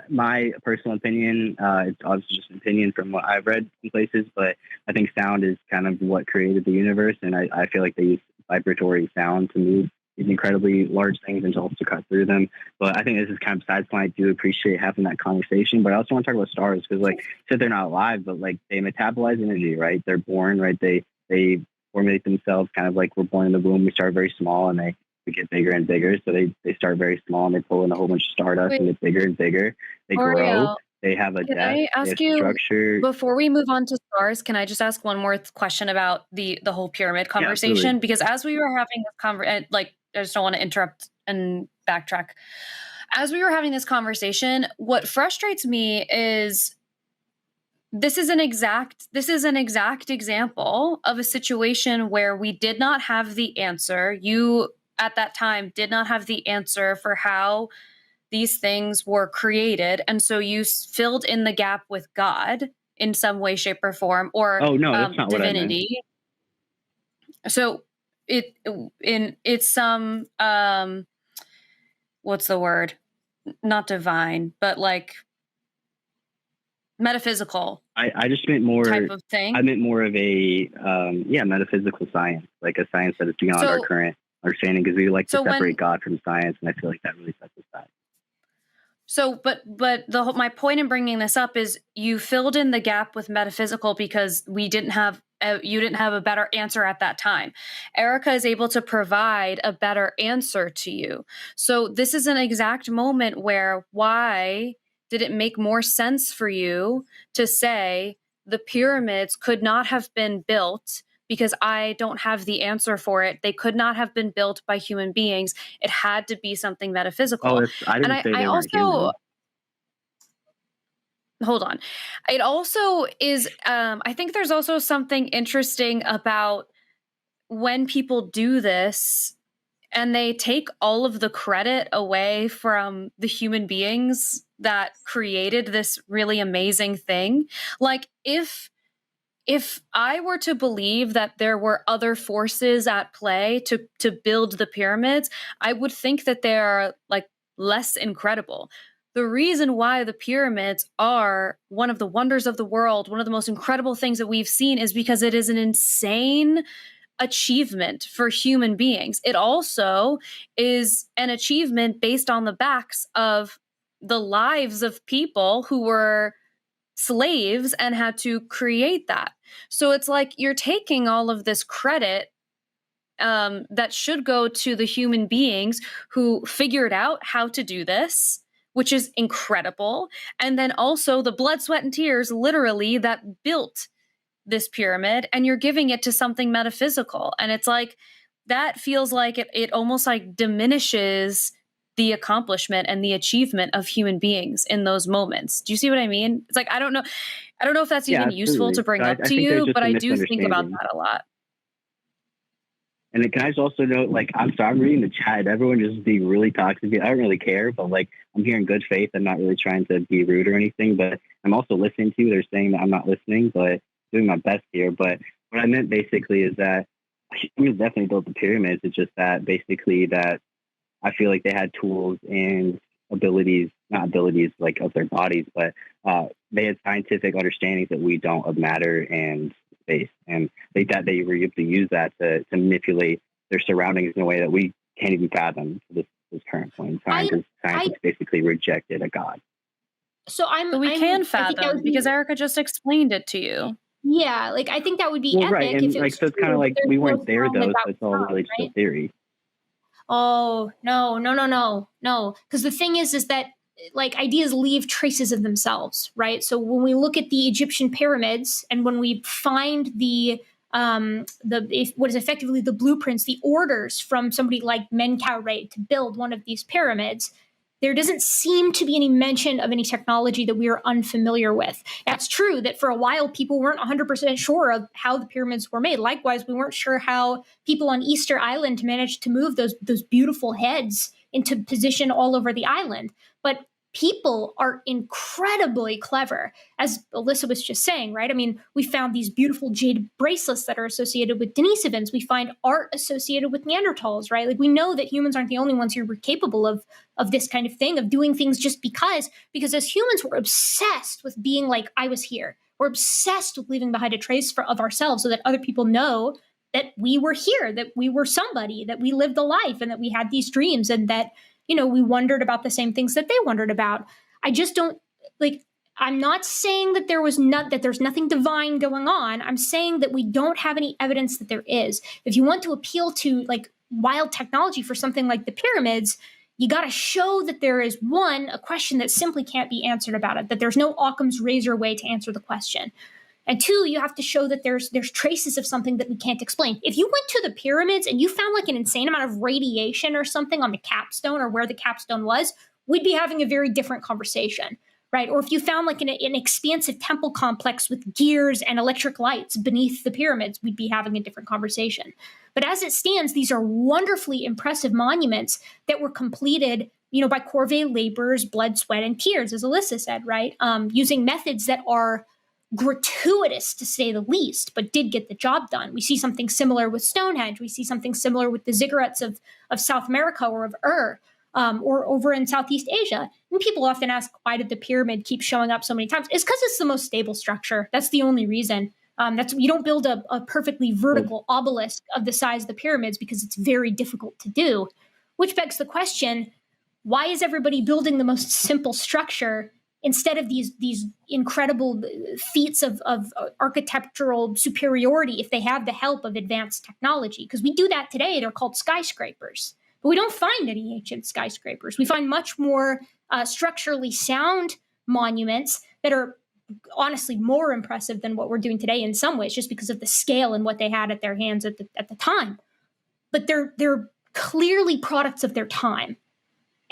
my personal opinion, it's obviously just an opinion from what I've read in places, but I think sound is kind of what created the universe. And I feel like they use vibratory sound to move these incredibly large things and to also cut through them. But I think this is kind of besides point. I do appreciate having that conversation, but I also want to talk about stars because, like, said they're not alive, but like they metabolize energy, right? They're born, right? They formulate themselves kind of like we're born in the womb. We start very small and they get bigger and bigger. So they start very small and they pull in a whole bunch of stardust and get bigger and bigger. They grow. They have a can depth, I ask you, structure. Before we move on to stars, can I just ask one more question about the whole pyramid conversation? Yeah, because as we were having this I just don't want to interrupt and backtrack. As we were having this conversation, what frustrates me is this is an exact example of a situation where we did not have the answer. You at that time did not have the answer for how these things were created. And so you filled in the gap with God in some way, shape, or form, or that's not divinity. So it's some what's the word? Not divine, but like metaphysical. I just meant more type of thing. I meant more of a metaphysical science, like a science that is beyond our current understanding, because we like to separate God from science, and I feel like that really sets us back. So, but my point in bringing this up is you filled in the gap with metaphysical because you didn't have a better answer at that time. Erika is able to provide a better answer to you. So this is an exact moment where why did it make more sense for you to say the pyramids could not have been built because I don't have the answer for it. They could not have been built by human beings. It had to be something metaphysical. I also hold on. It also is, I think there's also something interesting about when people do this and they take all of the credit away from the human beings that created this really amazing thing. Like if I were to believe that there were other forces at play to build the pyramids, I would think that they are like less incredible. The reason why the pyramids are one of the wonders of the world, one of the most incredible things that we've seen, is because it is an insane achievement for human beings. It also is an achievement based on the backs of the lives of people who were slaves and had to create that. So it's like you're taking all of this credit that should go to the human beings who figured out how to do this, which is incredible. And then also the blood, sweat, and tears, literally, that built this pyramid, and you're giving it to something metaphysical. And it's like, that feels like it almost like diminishes the accomplishment and the achievement of human beings in those moments. Do you see what I mean? It's like, I don't know if that's even useful to bring up to you, but I do think about that a lot. And then can I just also note, like, I'm reading the chat. Everyone just being really toxic. I don't really care, but like, I'm here in good faith. I'm not really trying to be rude or anything, but I'm also listening to you. They're saying that I'm not listening, but doing my best here. But what I meant basically is that humans definitely built the pyramids. It's just that basically that I feel like they had tools and abilities, not abilities like of their bodies, but they had scientific understandings that we don't of matter and space, and they thought they were able to use that to manipulate their surroundings in a way that we can't even fathom to this current point in time, because science basically rejected a god. But we can fathom because Erika just explained it to you. Yeah, like I think that would be epic. Right, and like so it's kind of like we weren't there though, so it's all really just a theory. Oh no! Because the thing is that like ideas leave traces of themselves, right? So when we look at the Egyptian pyramids and when we find what is effectively the blueprints, the orders from somebody like Menkaure to build one of these pyramids, there doesn't seem to be any mention of any technology that we are unfamiliar with. That's true that for a while, people weren't 100% sure of how the pyramids were made. Likewise, we weren't sure how people on Easter Island managed to move those beautiful heads into position all over the island. But people are incredibly clever, as Alyssa was just saying, right? I mean, we found these beautiful jade bracelets that are associated with Denisovans. We find art associated with Neanderthals, right? Like we know that humans aren't the only ones who were capable of this kind of thing, of doing things just because as humans, we're obsessed with being like, I was here. We're obsessed with leaving behind a trace of ourselves so that other people know that we were here, that we were somebody, that we lived a life and that we had these dreams and that, you know, we wondered about the same things that they wondered about. I just don't like, I'm not saying that there's nothing divine going on. I'm saying that we don't have any evidence that there is. If you want to appeal to like wild technology for something like the pyramids, you got to show that there is one, a question that simply can't be answered about it, that there's no Occam's razor way to answer the question. And two, you have to show that there's traces of something that we can't explain. If you went to the pyramids and you found like an insane amount of radiation or something on the capstone or where the capstone was, we'd be having a very different conversation, right? Or if you found like an expansive temple complex with gears and electric lights beneath the pyramids, we'd be having a different conversation. But as it stands, these are wonderfully impressive monuments that were completed, you know, by corvée laborers, blood, sweat, and tears, as Alyssa said, right? Using methods that are gratuitous to say the least, but did get the job done. We see something similar with Stonehenge. We see something similar with the ziggurats of South America or of or over in Southeast Asia. And people often ask, why did the pyramid keep showing up so many times? It's because it's the most stable structure. That's the only reason. You don't build a perfectly vertical obelisk of the size of the pyramids because it's very difficult to do, which begs the question, why is everybody building the most simple structure instead of these incredible feats of architectural superiority if they have the help of advanced technology? Because we do that today. They're called skyscrapers. But we don't find any ancient skyscrapers. We find much more structurally sound monuments that are honestly more impressive than what we're doing today in some ways, just because of the scale and what they had at their hands at the time. But they're clearly products of their time.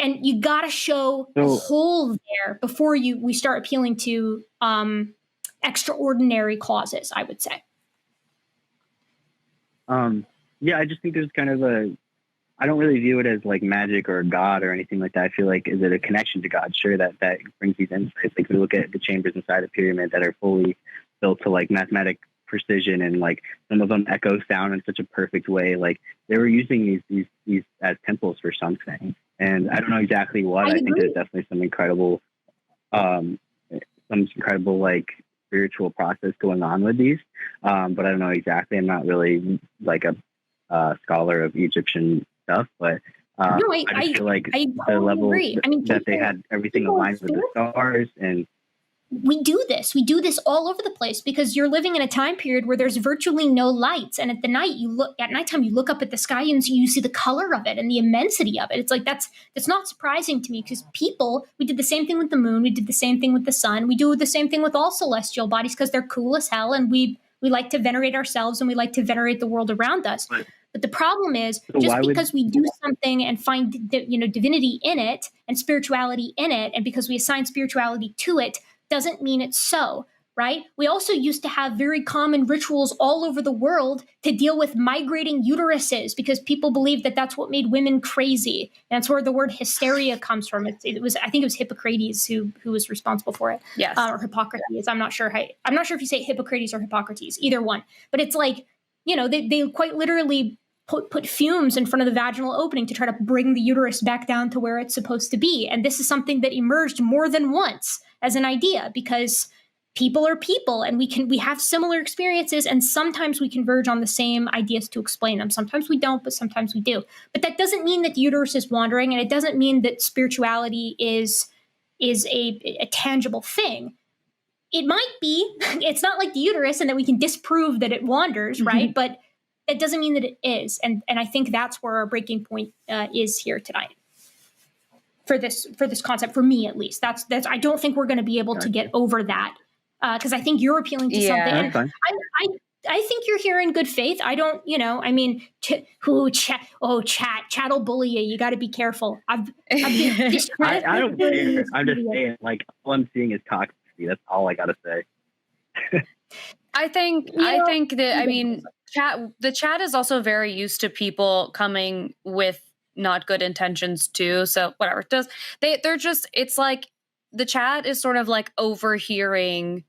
And you got to show a hole there before we start appealing to extraordinary causes, I would say. Yeah, I just think there's kind of I don't really view it as like magic or God or anything like that. I feel like, is it a connection to God? Sure, that brings these insights. Like we look at the chambers inside a pyramid that are fully built to like mathematic precision, and like some of them echo sound in such a perfect way. Like they were using these as temples for something. And I don't know exactly what. I think there's definitely some incredible like spiritual process going on with these. But I don't know exactly. I'm not really like a scholar of Egyptian stuff, but I just feel like the level agree. That they had everything aligned with the stars. And we do this all over the place because you're living in a time period where there's virtually no lights, and at nighttime you look up at the sky and you see the color of it and the immensity of it. It's like that's not surprising to me, because we did the same thing with the moon, we did the same thing with the sun, we do the same thing with all celestial bodies because they're cool as hell, and we like to venerate ourselves and we like to venerate the world around us. But the problem is, So just because we do something and find divinity in it and spirituality in it, and because we assign spirituality to it, doesn't mean it's so. Right? We also used to have very common rituals all over the world to deal with migrating uteruses because people believed that that's what made women crazy. And that's where the word hysteria comes from. It was, I think it was Hippocrates who was responsible for it. Yes. Or Hippocrates. I'm not sure if you say Hippocrates or Hippocrates, either one. But it's like, they quite literally put fumes in front of the vaginal opening to try to bring the uterus back down to where it's supposed to be. And this is something that emerged more than once as an idea because people are people and we have similar experiences, and sometimes we converge on the same ideas to explain them. Sometimes we don't, but sometimes we do. But that doesn't mean that the uterus is wandering, and it doesn't mean that spirituality is a tangible thing. It might be. It's not like the uterus and that we can disprove that it wanders, right? But it doesn't mean that it is. And I think that's where our breaking point is here tonight. For this concept, for me at least. That's I don't think we're going to be able to get over that. Because I think you're appealing to something. And I think you're here in good faith. I don't, chat'll bully you. You got to be careful. I've been I don't care. I'm just saying, like, all I'm seeing is toxicity. That's all I got to say. I think that, the chat is also very used to people coming with not good intentions too. So whatever it does, they're just, it's like the chat is sort of like overhearing.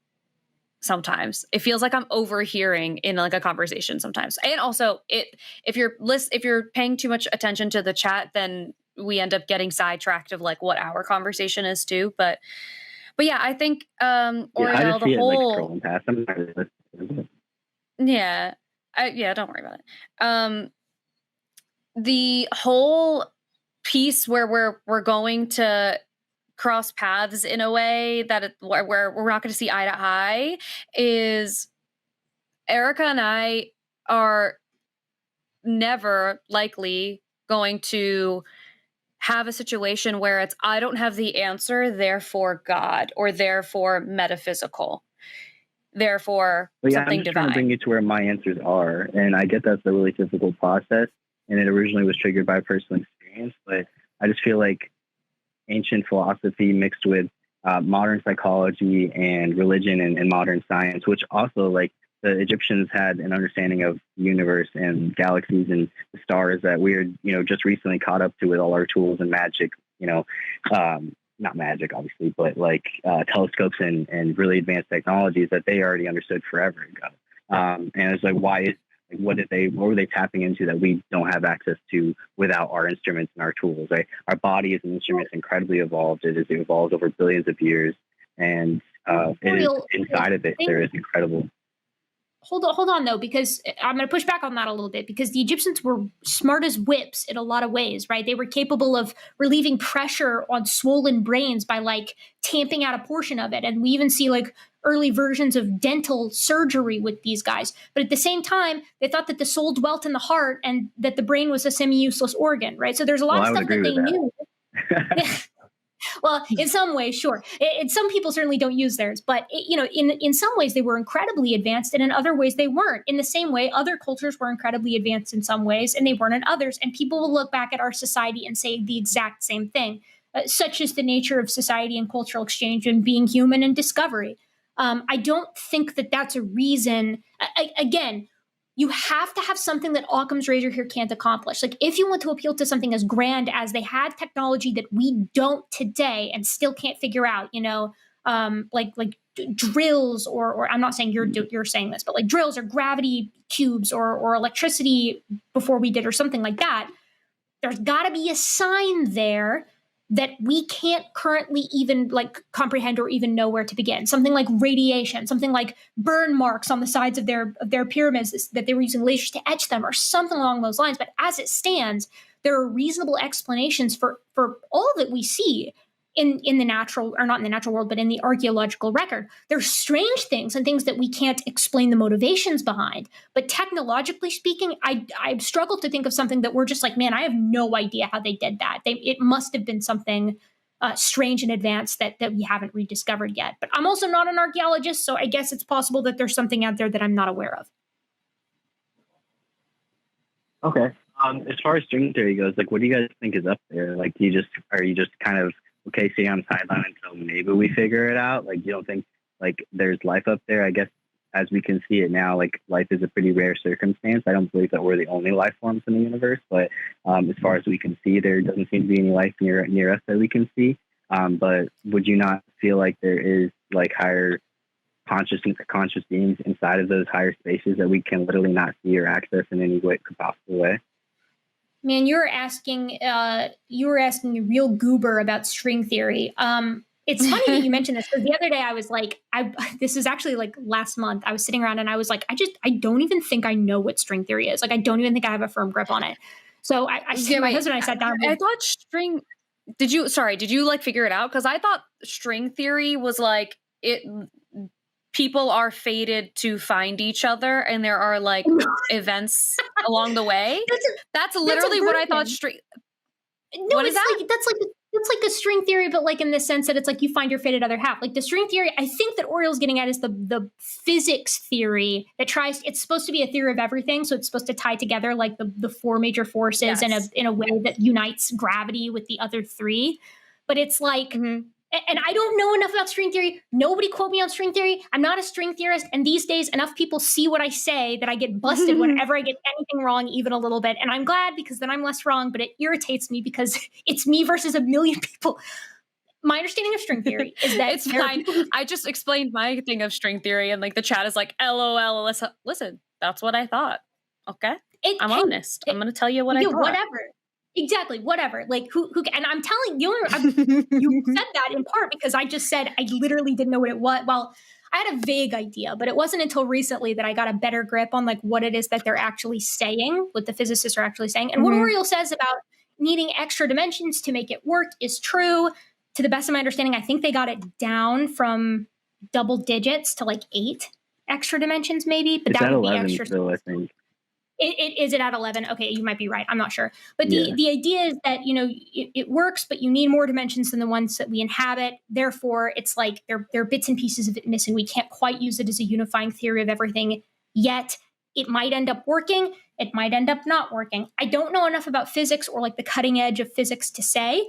Sometimes it feels like I'm overhearing in like a conversation sometimes. And also if you're paying too much attention to the chat, then we end up getting sidetracked of like what our conversation is too. But yeah, I think, Oriel, the whole, like, past. I'm not really listening. Don't worry about it. The whole piece where we're going to cross paths in a way that where we're not going to see eye to eye is Erika and I are never likely going to have a situation where it's I don't have the answer, therefore God, or therefore metaphysical, therefore something divine. I'm trying to bring you to where my answers are, and I get that's a really difficult process, and it originally was triggered by personal experience, but I just feel like ancient philosophy mixed with modern psychology and religion and modern science, which also, like, the Egyptians had an understanding of the universe and galaxies and the stars that we're, just recently caught up to with all our tools and magic, not magic, obviously, but like telescopes and really advanced technologies that they already understood forever ago. And it's like, what were they tapping into that we don't have access to without our instruments and our tools, right? Our body as an instrument is incredibly evolved. It has evolved over billions of years, and it is inside of it. There is incredible. Hold on though, because I'm going to push back on that a little bit, because the Egyptians were smart as whips in a lot of ways, right? They were capable of relieving pressure on swollen brains by like tamping out a portion of it. And we even see like early versions of dental surgery with these guys. But at the same time, they thought that the soul dwelt in the heart and that the brain was a semi-useless organ, right? So there's a lot of stuff that they knew. Well, in some ways, sure. Some people certainly don't use theirs, but in some ways they were incredibly advanced, and in other ways they weren't. In the same way, other cultures were incredibly advanced in some ways, and they weren't in others. And people will look back at our society and say the exact same thing, such as the nature of society and cultural exchange and being human and discovery. I don't think that that's a reason. Again, you have to have something that Occam's razor here can't accomplish. Like, if you want to appeal to something as grand as they had technology that we don't today and still can't figure out, like drills, or I'm not saying you're saying this, but like drills or gravity cubes or electricity before we did, or something like that, there's got to be a sign there that we can't currently even like comprehend or even know where to begin. Something like radiation, something like burn marks on the sides of their pyramids that they were using lasers to etch them, or something along those lines. But as it stands, there are reasonable explanations for all that we see in the natural, or not in the natural world, but in the archaeological record. There's strange things and things that we can't explain the motivations behind. But technologically speaking, I struggle to think of something that we're just like, man, I have no idea how they did that. It must have been something strange and advanced that we haven't rediscovered yet. But I'm also not an archaeologist, so I guess it's possible that there's something out there that I'm not aware of. Okay. As far as string theory goes, like, what do you guys think is up there? Like, are you just kind of okay, stay on sideline until maybe we figure it out? Like, you don't think like there's life up there? I guess as we can see it now, like life is a pretty rare circumstance. I don't believe that we're the only life forms in the universe, but as far as we can see, there doesn't seem to be any life near us that we can see. But would you not feel like there is like higher conscious beings inside of those higher spaces that we can literally not see or access in any way possible way? Man, you were asking a real goober about string theory. It's funny that you mentioned this, because the other day I was like, this is actually like last month, I was sitting around and I was like, I don't even think I know what string theory is. Like, I don't even think I have a firm grip on it. So my husband and I sat down. I thought string, did you like figure it out? Because I thought string theory was like, people are fated to find each other and there are like events along the way. That's literally what I thought string. No, what is that? That's like a string theory, but like in the sense that it's like you find your fated other half. Like the string theory, I think that Oriel's getting at is the physics theory that it's supposed to be a theory of everything. So it's supposed to tie together like the four major forces in a way that unites gravity with the other three. But it's like, and I don't know enough about string theory. Nobody quote me on string theory. I'm not a string theorist. And these days, enough people see what I say that I get busted whenever I get anything wrong, even a little bit. And I'm glad, because then I'm less wrong, but it irritates me because it's me versus a million people. My understanding of string theory is that it's fine. I just explained my thing of string theory and like the chat is like, LOL, Alyssa. Listen, that's what I thought. Okay. I'm honest. I'm going to tell you what I thought. Whatever. Exactly. Whatever. Like who and I'm telling you, you said that in part because I just said I literally didn't know what it was. Well, I had a vague idea, but it wasn't until recently that I got a better grip on like what it is that they're actually saying, what the physicists are actually saying. And what Oriel says about needing extra dimensions to make it work is true. To the best of my understanding, I think they got it down from double digits to like 8 extra dimensions maybe, but that would be extra. Still, I think. Is it at 11? Okay, you might be right. I'm not sure. But the idea is that, it works, but you need more dimensions than the ones that we inhabit. Therefore, it's like there are bits and pieces of it missing. We can't quite use it as a unifying theory of everything yet. It might end up working. It might end up not working. I don't know enough about physics or like the cutting edge of physics to say.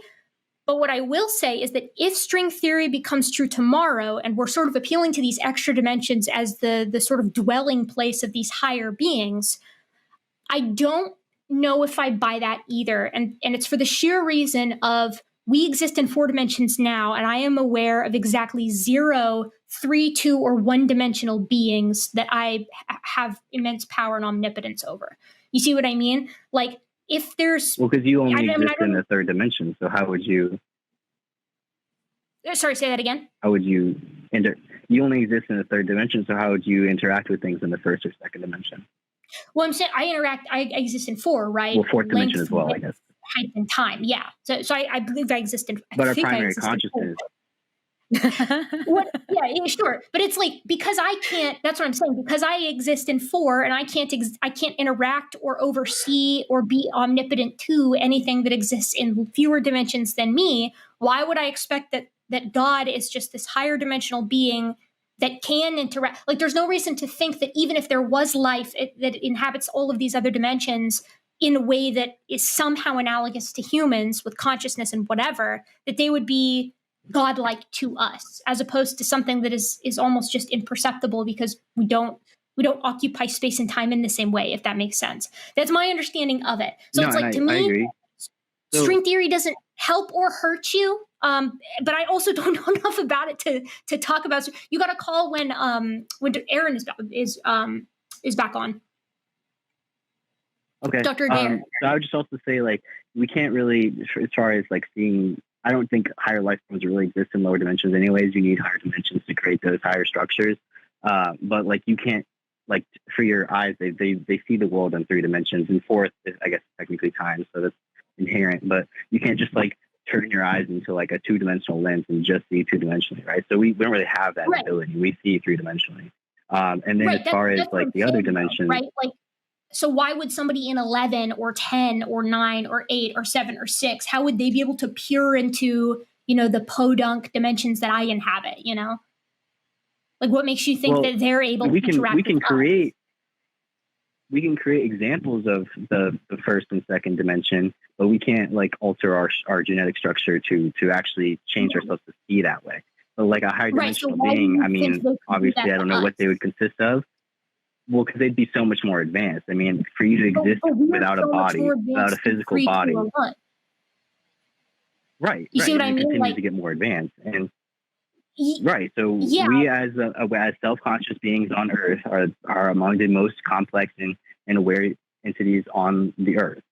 But what I will say is that if string theory becomes true tomorrow and we're sort of appealing to these extra dimensions as the sort of dwelling place of these higher beings, I don't know if I buy that either. And it's for the sheer reason of we exist in 4 dimensions now, and I am aware of exactly 0, 3, 2, or 1-dimensional beings that I have immense power and omnipotence over. You see what I mean? Like, if there's... Well, because you only exist in the 3rd dimension, so how would you... Sorry, say that again? How would you... You only exist in the 3rd dimension, so how would you interact with things in the 1st or 2nd dimension? Well, I'm saying I exist in 4, right? Well, 4th dimension as well, I guess. Height and time, yeah. So I believe I exist in... But our primary consciousness... Yeah, sure. But it's like, because I can't, that's what I'm saying, because I exist in 4 and I can't interact or oversee or be omnipotent to anything that exists in fewer dimensions than me, why would I expect that God is just this higher dimensional being that can interact? Like, there's no reason to think that even if there was life that inhabits all of these other dimensions in a way that is somehow analogous to humans with consciousness and whatever, that they would be godlike to us, as opposed to something that is almost just imperceptible because we don't occupy space and time in the same way, if that makes sense. That's my understanding of it. So it's like, to me, string theory doesn't help or hurt you. But I also don't know enough about it to talk about. You got a call when Aaron is back on. Okay. Dr. Adair. So I would just also say, like, we can't really, as far as like seeing, I don't think higher life forms really exist in lower dimensions anyways. You need higher dimensions to create those higher structures. But like, you can't, like, for your eyes, they see the world in 3 dimensions, and 4th is, I guess, technically time. So that's inherent, but you can't just like turn your eyes into like a 2-dimensional lens and just see 2-dimensionally, right? So we don't really have that ability. We see 3-dimensionally. And then as far as like the other dimensions, right? Like, so why would somebody in 11 or 10 or 9 or 8 or 7 or 6, how would they be able to peer into, the podunk dimensions that I inhabit, Like, what makes you think that they're able to interact with us? we can create examples of the first and second dimension, but we can't like alter our genetic structure to actually change ourselves to see that way. So like a higher dimensional being, I mean, obviously I don't know what they would consist of. Well, because they'd be so much more advanced. I mean, for you to exist without a body, without a physical body. Right. You see what I mean? Continue like, to get more advanced. And right. So we as self-conscious beings on Earth are among the most complex and aware entities on the Earth.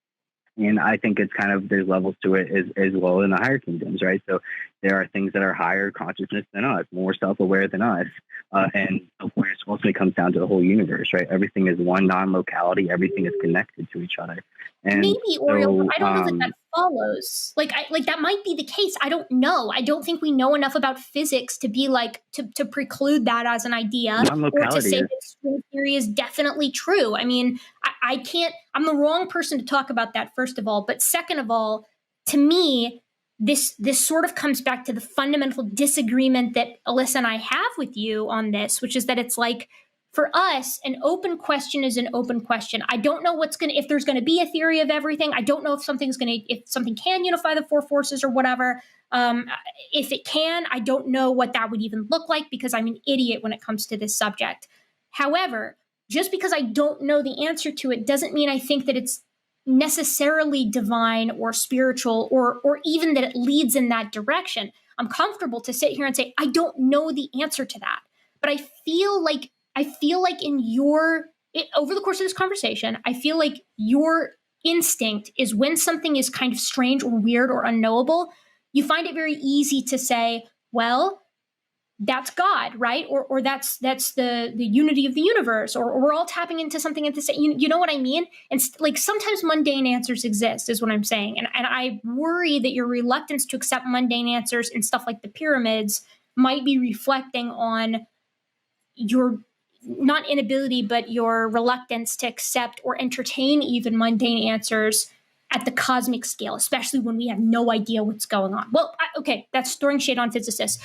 And I think it's kind of, there's levels to it as well in the higher kingdoms, right? So there are things that are higher consciousness than us, more self-aware than us. And self-awareness ultimately comes down to the whole universe, right? Everything is one non-locality. Everything is connected to each other. And maybe, Oriel, but I don't know that follows. Like that might be the case. I don't know. I don't think we know enough about physics to be like, to preclude that as an idea, or to say that string theory is definitely true. I mean, I can't, I'm the wrong person to talk about that, first of all. But second of all, to me, this sort of comes back to the fundamental disagreement that Alyssa and I have with you on this, which is that it's like, for us, an open question is an open question. I don't know if there's going to be a theory of everything. I don't know if something can unify the four forces or whatever. If it can, I don't know what that would even look like, because I'm an idiot when it comes to this subject. However, just because I don't know the answer to it doesn't mean I think that it's necessarily divine or spiritual, or even that it leads in that direction. I'm comfortable to sit here and say, I don't know the answer to that. But I feel like over the course of this conversation, I feel like your instinct is, when something is kind of strange or weird or unknowable, you find it very easy to say, well, that's God, right? Or that's the unity of the universe, or we're all tapping into something at the same, you know what I mean? And like, sometimes mundane answers exist, is what I'm saying. And I worry that your reluctance to accept mundane answers and stuff like the pyramids might be reflecting on your not inability, but your reluctance to accept or entertain even mundane answers at the cosmic scale, especially when we have no idea what's going on. Well, okay, that's throwing shade on physicists.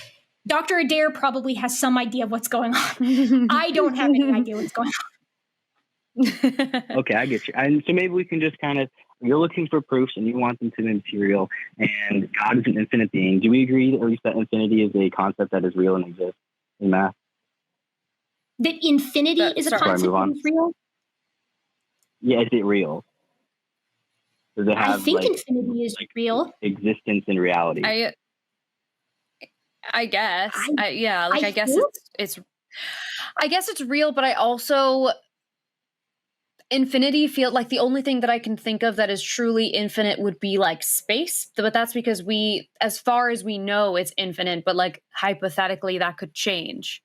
Dr. Adair probably has some idea of what's going on. I don't have any idea what's going on. Okay, I get you. And so maybe we can just kind of, you're looking for proofs and you want them to be material, and God is an infinite being. Do we agree, at least, that infinity is a concept that is real and exists in math? That infinity is a concept that is real? Yeah, is it real? Does it have, I think infinity is real. Existence in reality. I guess. I guess it's real, but I also, infinity feel like the only thing that I can think of that is truly infinite would be like space. But that's because as far as we know, it's infinite, but like hypothetically that could change.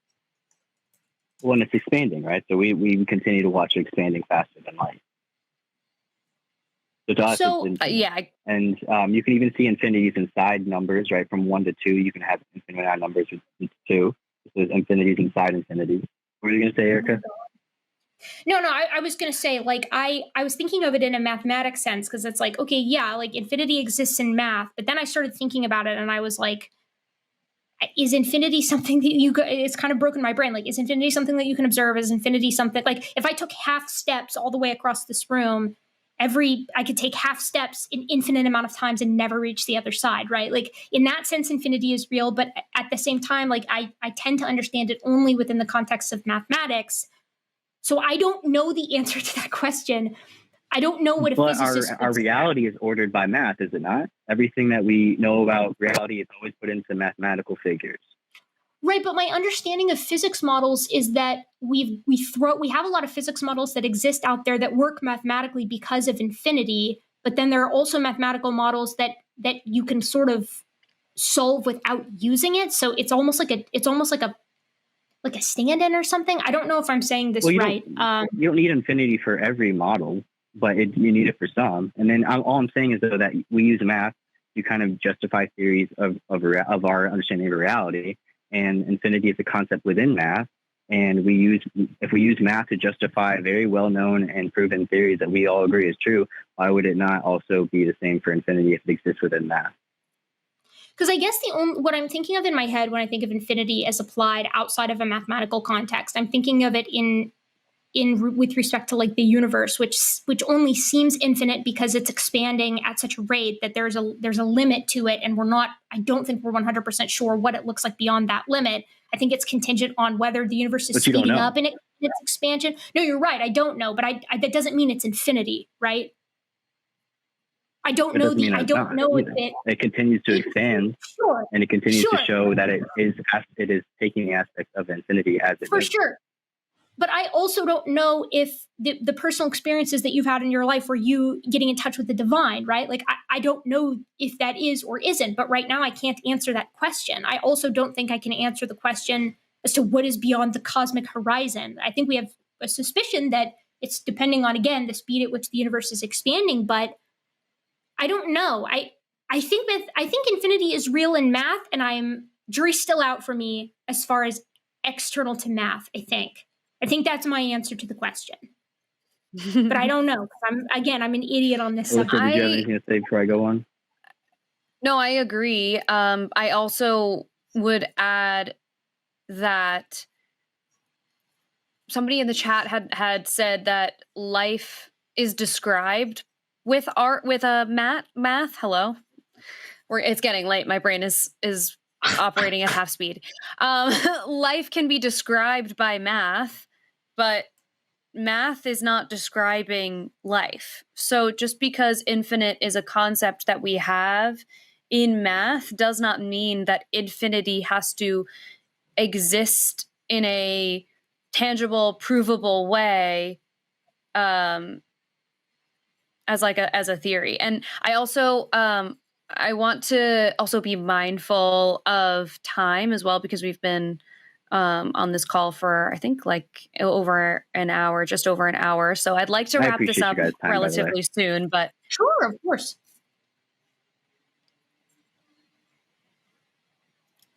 Well, and it's expanding, right? So we continue to watch it expanding faster than light. So to us, it's and you can even see infinities inside numbers, right? From 1 to 2, you can have infinite numbers with 2. So there's infinities inside infinities. What were you going to say, Erika? No, I was going to say, like, I was thinking of it in a mathematics sense, because it's like, okay, yeah, like infinity exists in math, but then I started thinking about it and I was like, is infinity something that it's kind of broken my brain. Like, is infinity something that you can observe? Is infinity something, like, if I took half steps all the way across this room, I could take half steps an infinite amount of times and never reach the other side, right? Like, in that sense, infinity is real, but at the same time, like, I tend to understand it only within the context of mathematics. So I don't know the answer to that question. I don't know what a physicist. Our reality is ordered by math, is it not? Everything that we know about reality is always put into mathematical figures. Right, but my understanding of physics models is that we have a lot of physics models that exist out there that work mathematically because of infinity, but then there are also mathematical models that you can sort of solve without using it. So it's almost like a stand-in or something. I don't know if I'm saying this right. You don't need infinity for every model, but you need it for some. And then all I'm saying is, though, that we use math to kind of justify theories of our understanding of reality. And infinity is a concept within math. And if we use math to justify very well-known and proven theories that we all agree is true, why would it not also be the same for infinity if it exists within math? Because I guess what I'm thinking of in my head when I think of infinity as applied outside of a mathematical context, I'm thinking of it in with respect to like the universe, which only seems infinite because it's expanding at such a rate that there's a limit to it, and I don't think we're 100% sure what it looks like beyond that limit. I think it's contingent on whether the universe is speeding up in its expansion. No, you're right. I don't know, but that doesn't mean it's infinity, right? I don't know if it continues to expand, sure, and it continues to show that it is taking aspects of infinity as it for sure. But I also don't know if the personal experiences that you've had in your life were you getting in touch with the divine, right? Like, I don't know if that is or isn't, but right now I can't answer that question. I also don't think I can answer the question as to what is beyond the cosmic horizon. I think we have a suspicion that it's depending on, again, the speed at which the universe is expanding, but I don't know. I think infinity is real in math, and jury's still out for me as far as external to math, I think that's my answer to the question. But I don't know. I'm an idiot on this subject. Did you have anything to say before I go on? No, I agree. I also would add that somebody in the chat had said that life is described with math. Hello. It's getting late. My brain is operating at half speed. Life can be described by math, but math is not describing life. So just because infinite is a concept that we have in math does not mean that infinity has to exist in a tangible, provable way as a theory. And I also I want to also be mindful of time as well, because we've been on this call for, I think, like over an hour, just over an hour. So I'd like to wrap this up relatively soon, but sure, of course.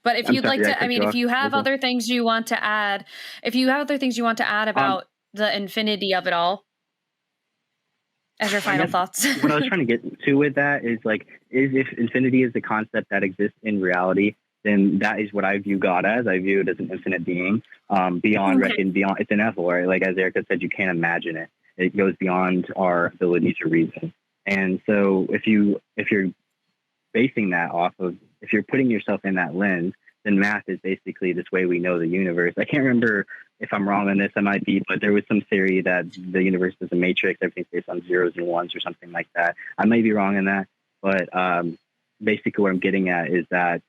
But if you'd like to, if you have other things you want to add, about the infinity of it all as your final thoughts. What I was trying to get to with that is if infinity is the concept that exists in reality, then that is what I view God as. I view it as an infinite being, beyond it's ineffable, right? Like as Erika said, you can't imagine it. It goes beyond our ability to reason. And so if you're basing that off of, if you're putting yourself in that lens, then math is basically this way we know the universe. I can't remember if I'm wrong on this, I might be, but there was some theory that the universe is a matrix, everything's based on zeros and ones or something like that. I may be wrong in that, but basically what I'm getting at is that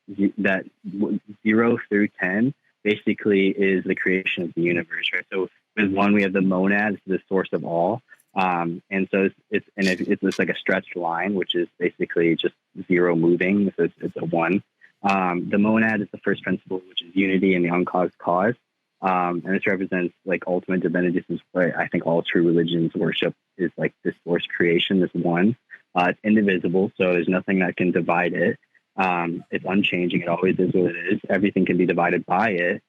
0 through 10 basically is the creation of the universe, right? So with 1, we have the monads, the source of all. And so it's like a stretched line, which is basically just 0 moving. So it's a 1. The monad is the first principle, which is unity and the uncaused cause. And this represents like ultimate divinity. This is what I think all true religions worship, is like this source creation, this one. It's indivisible, so there's nothing that can divide it. It's unchanging. It always is what it is. Everything can be divided by it.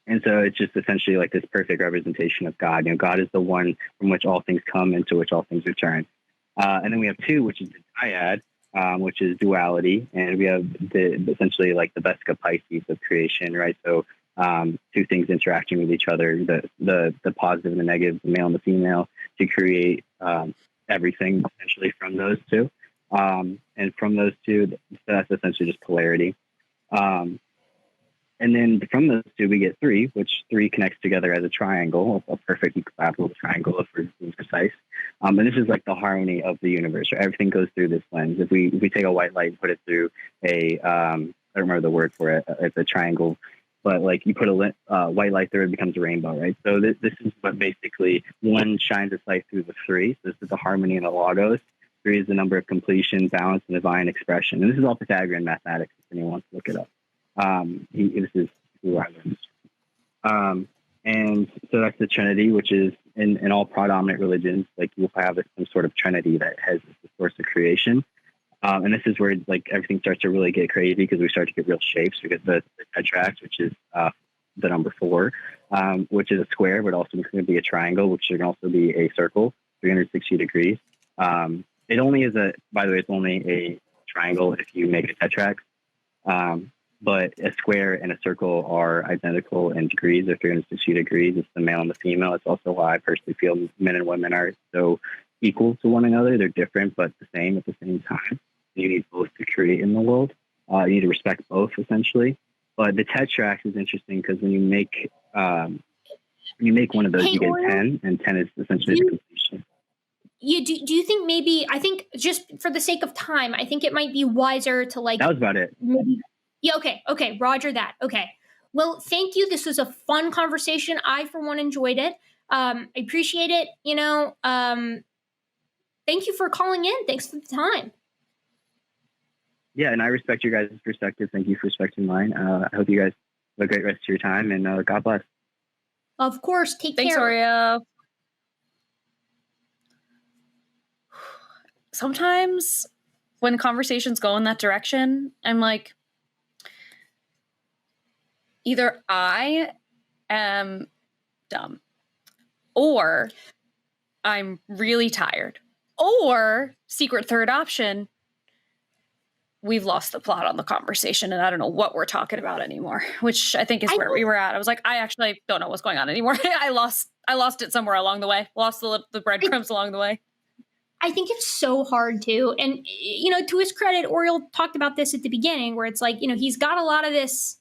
And so it's just essentially like this perfect representation of God. God is the one from which all things come and to which all things return. And then we have 2, which is the dyad, which is duality. And we have essentially like the Vesica Pisces of creation, right? So 2 things interacting with each other, the positive and the negative, the male and the female, to create everything essentially from those 2. And from those 2, that's essentially just polarity. And then from those 2, we get 3, which 3 connects together as a triangle, a perfect equilateral triangle, if we're being precise. And this is like the harmony of the universe. Right? Everything goes through this lens. If we take a white light and put it through I don't remember the word for it. It's a triangle, but like you put a white light through it, becomes a rainbow, right? So this is what basically 1 shines its light through the 3. So this is the harmony and the logos. 3 is the number of completion, balance, and divine expression. And this is all Pythagorean mathematics, if anyone wants to look it up. This is who I learned. And so that's the Trinity, which is in all predominant religions, like you'll have some sort of Trinity that has the source of creation. And this is where like everything starts to really get crazy, because we start to get real shapes. We get the tetrax, which is the number 4, which is a square, but also can be a triangle, which can also be a circle, 360 degrees. It only is by the way, it's only a triangle if you make a tetrax. but a square and a circle are identical in degrees, or 360 degrees. It's the male and the female. It's also why I personally feel men and women are so equal to one another. They're different, but the same at the same time. You need both to create in the world. You need to respect both, essentially. But the tetrax is interesting because when you make one of those, you get 10, and 10 is essentially the completion. Do you think maybe, I think just for the sake of time, I think it might be wiser to like... That was about it. Maybe, yeah, okay, roger that. Okay. Well, thank you. This was a fun conversation. I, for one, enjoyed it. I appreciate it. Thank you for calling in. Thanks for the time. Yeah, and I respect your guys' perspective. Thank you for respecting mine. I hope you guys have a great rest of your time, and God bless. Of course. Thanks, care. Thanks, Oriel. Sometimes when conversations go in that direction, I'm like, either I am dumb, or I'm really tired, or secret third option, we've lost the plot on the conversation and I don't know what we're talking about anymore, which I think is where we were at. I was like, I actually don't know what's going on anymore. I lost it somewhere along the way, lost the breadcrumbs along the way. I think it's so hard too. And, to his credit, Oriel talked about this at the beginning where it's like, he's got a lot of this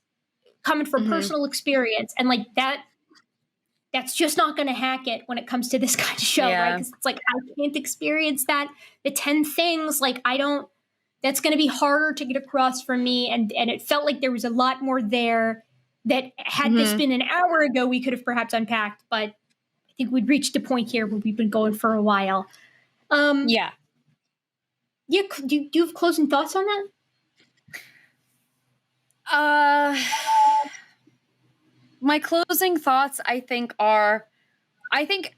coming from personal experience, and like that's just not going to hack it when it comes to this kind of show, right? Because it's like, I can't experience that. The 10 things, like, that's going to be harder to get across for me. And it felt like there was a lot more there that had this been an hour ago, we could have perhaps unpacked, but I think we'd reached a point here where we've been going for a while. Yeah. Do you have closing thoughts on that? My closing thoughts, I think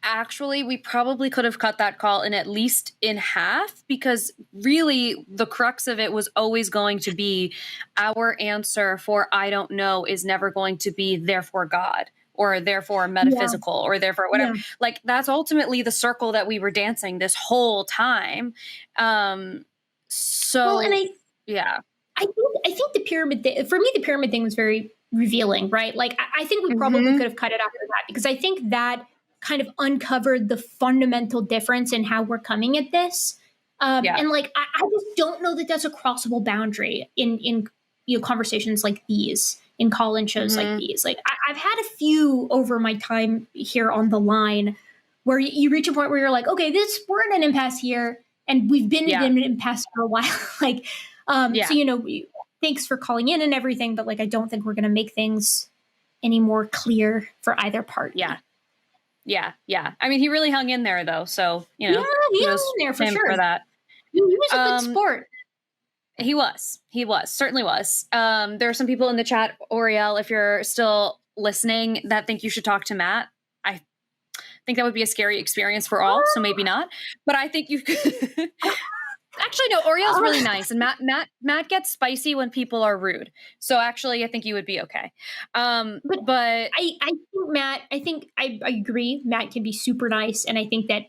actually we probably could have cut that call in at least in half, because really the crux of it was always going to be our answer for I don't know is never going to be therefore God, or therefore metaphysical, or therefore whatever. Like, that's ultimately the circle that we were dancing this whole time. I think the pyramid thing, for me, the pyramid thing was very revealing, right? Like, I think we probably could have cut it after that, because I think that kind of uncovered the fundamental difference in how we're coming at this. And like, I just don't know that that's a crossable boundary in conversations like these, in call-in shows like these. Like, I've had a few over my time here on the line where you reach a point where you're like, okay, we're in an impasse here, and we've been in an impasse for a while. Like, so, thanks for calling in and everything, but like, I don't think we're going to make things any more clear for either party. Yeah. I mean, he really hung in there though. So, he hung in there for sure. For that. He was a good sport. He was, certainly was. There are some people in the chat, Oriel, if you're still listening, that think you should talk to Matt. I think that would be a scary experience for all. So maybe not, but I think you could. Actually, no, Oriel's really nice. And Matt gets spicy when people are rude. So actually, I think you would be okay. But I think I agree. Matt can be super nice. And I think that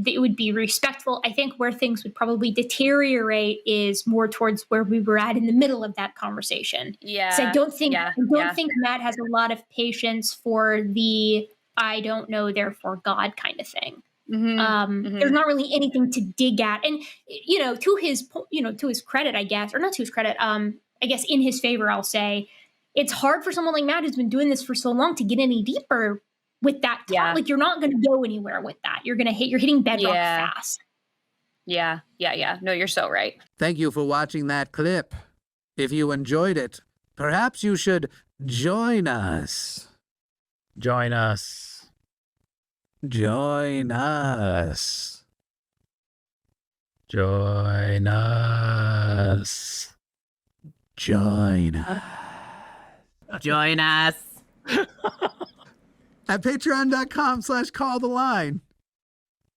it would be respectful. I think where things would probably deteriorate is more towards where we were at in the middle of that conversation. Yeah. So I don't think Matt has a lot of patience for the I don't know, therefore God kind of thing. There's not really anything to dig at. And, to his credit, I guess, or not to his credit, I guess in his favor, I'll say, it's hard for someone like Matt who's been doing this for so long to get any deeper with that. Like, you're not going to go anywhere with that. You're hitting bedrock fast. Yeah. No, you're so right. Thank you for watching that clip. If you enjoyed it, perhaps you should join us. Join us. Join us. Join us. Join us. Join us. At patreon.com/calltheline.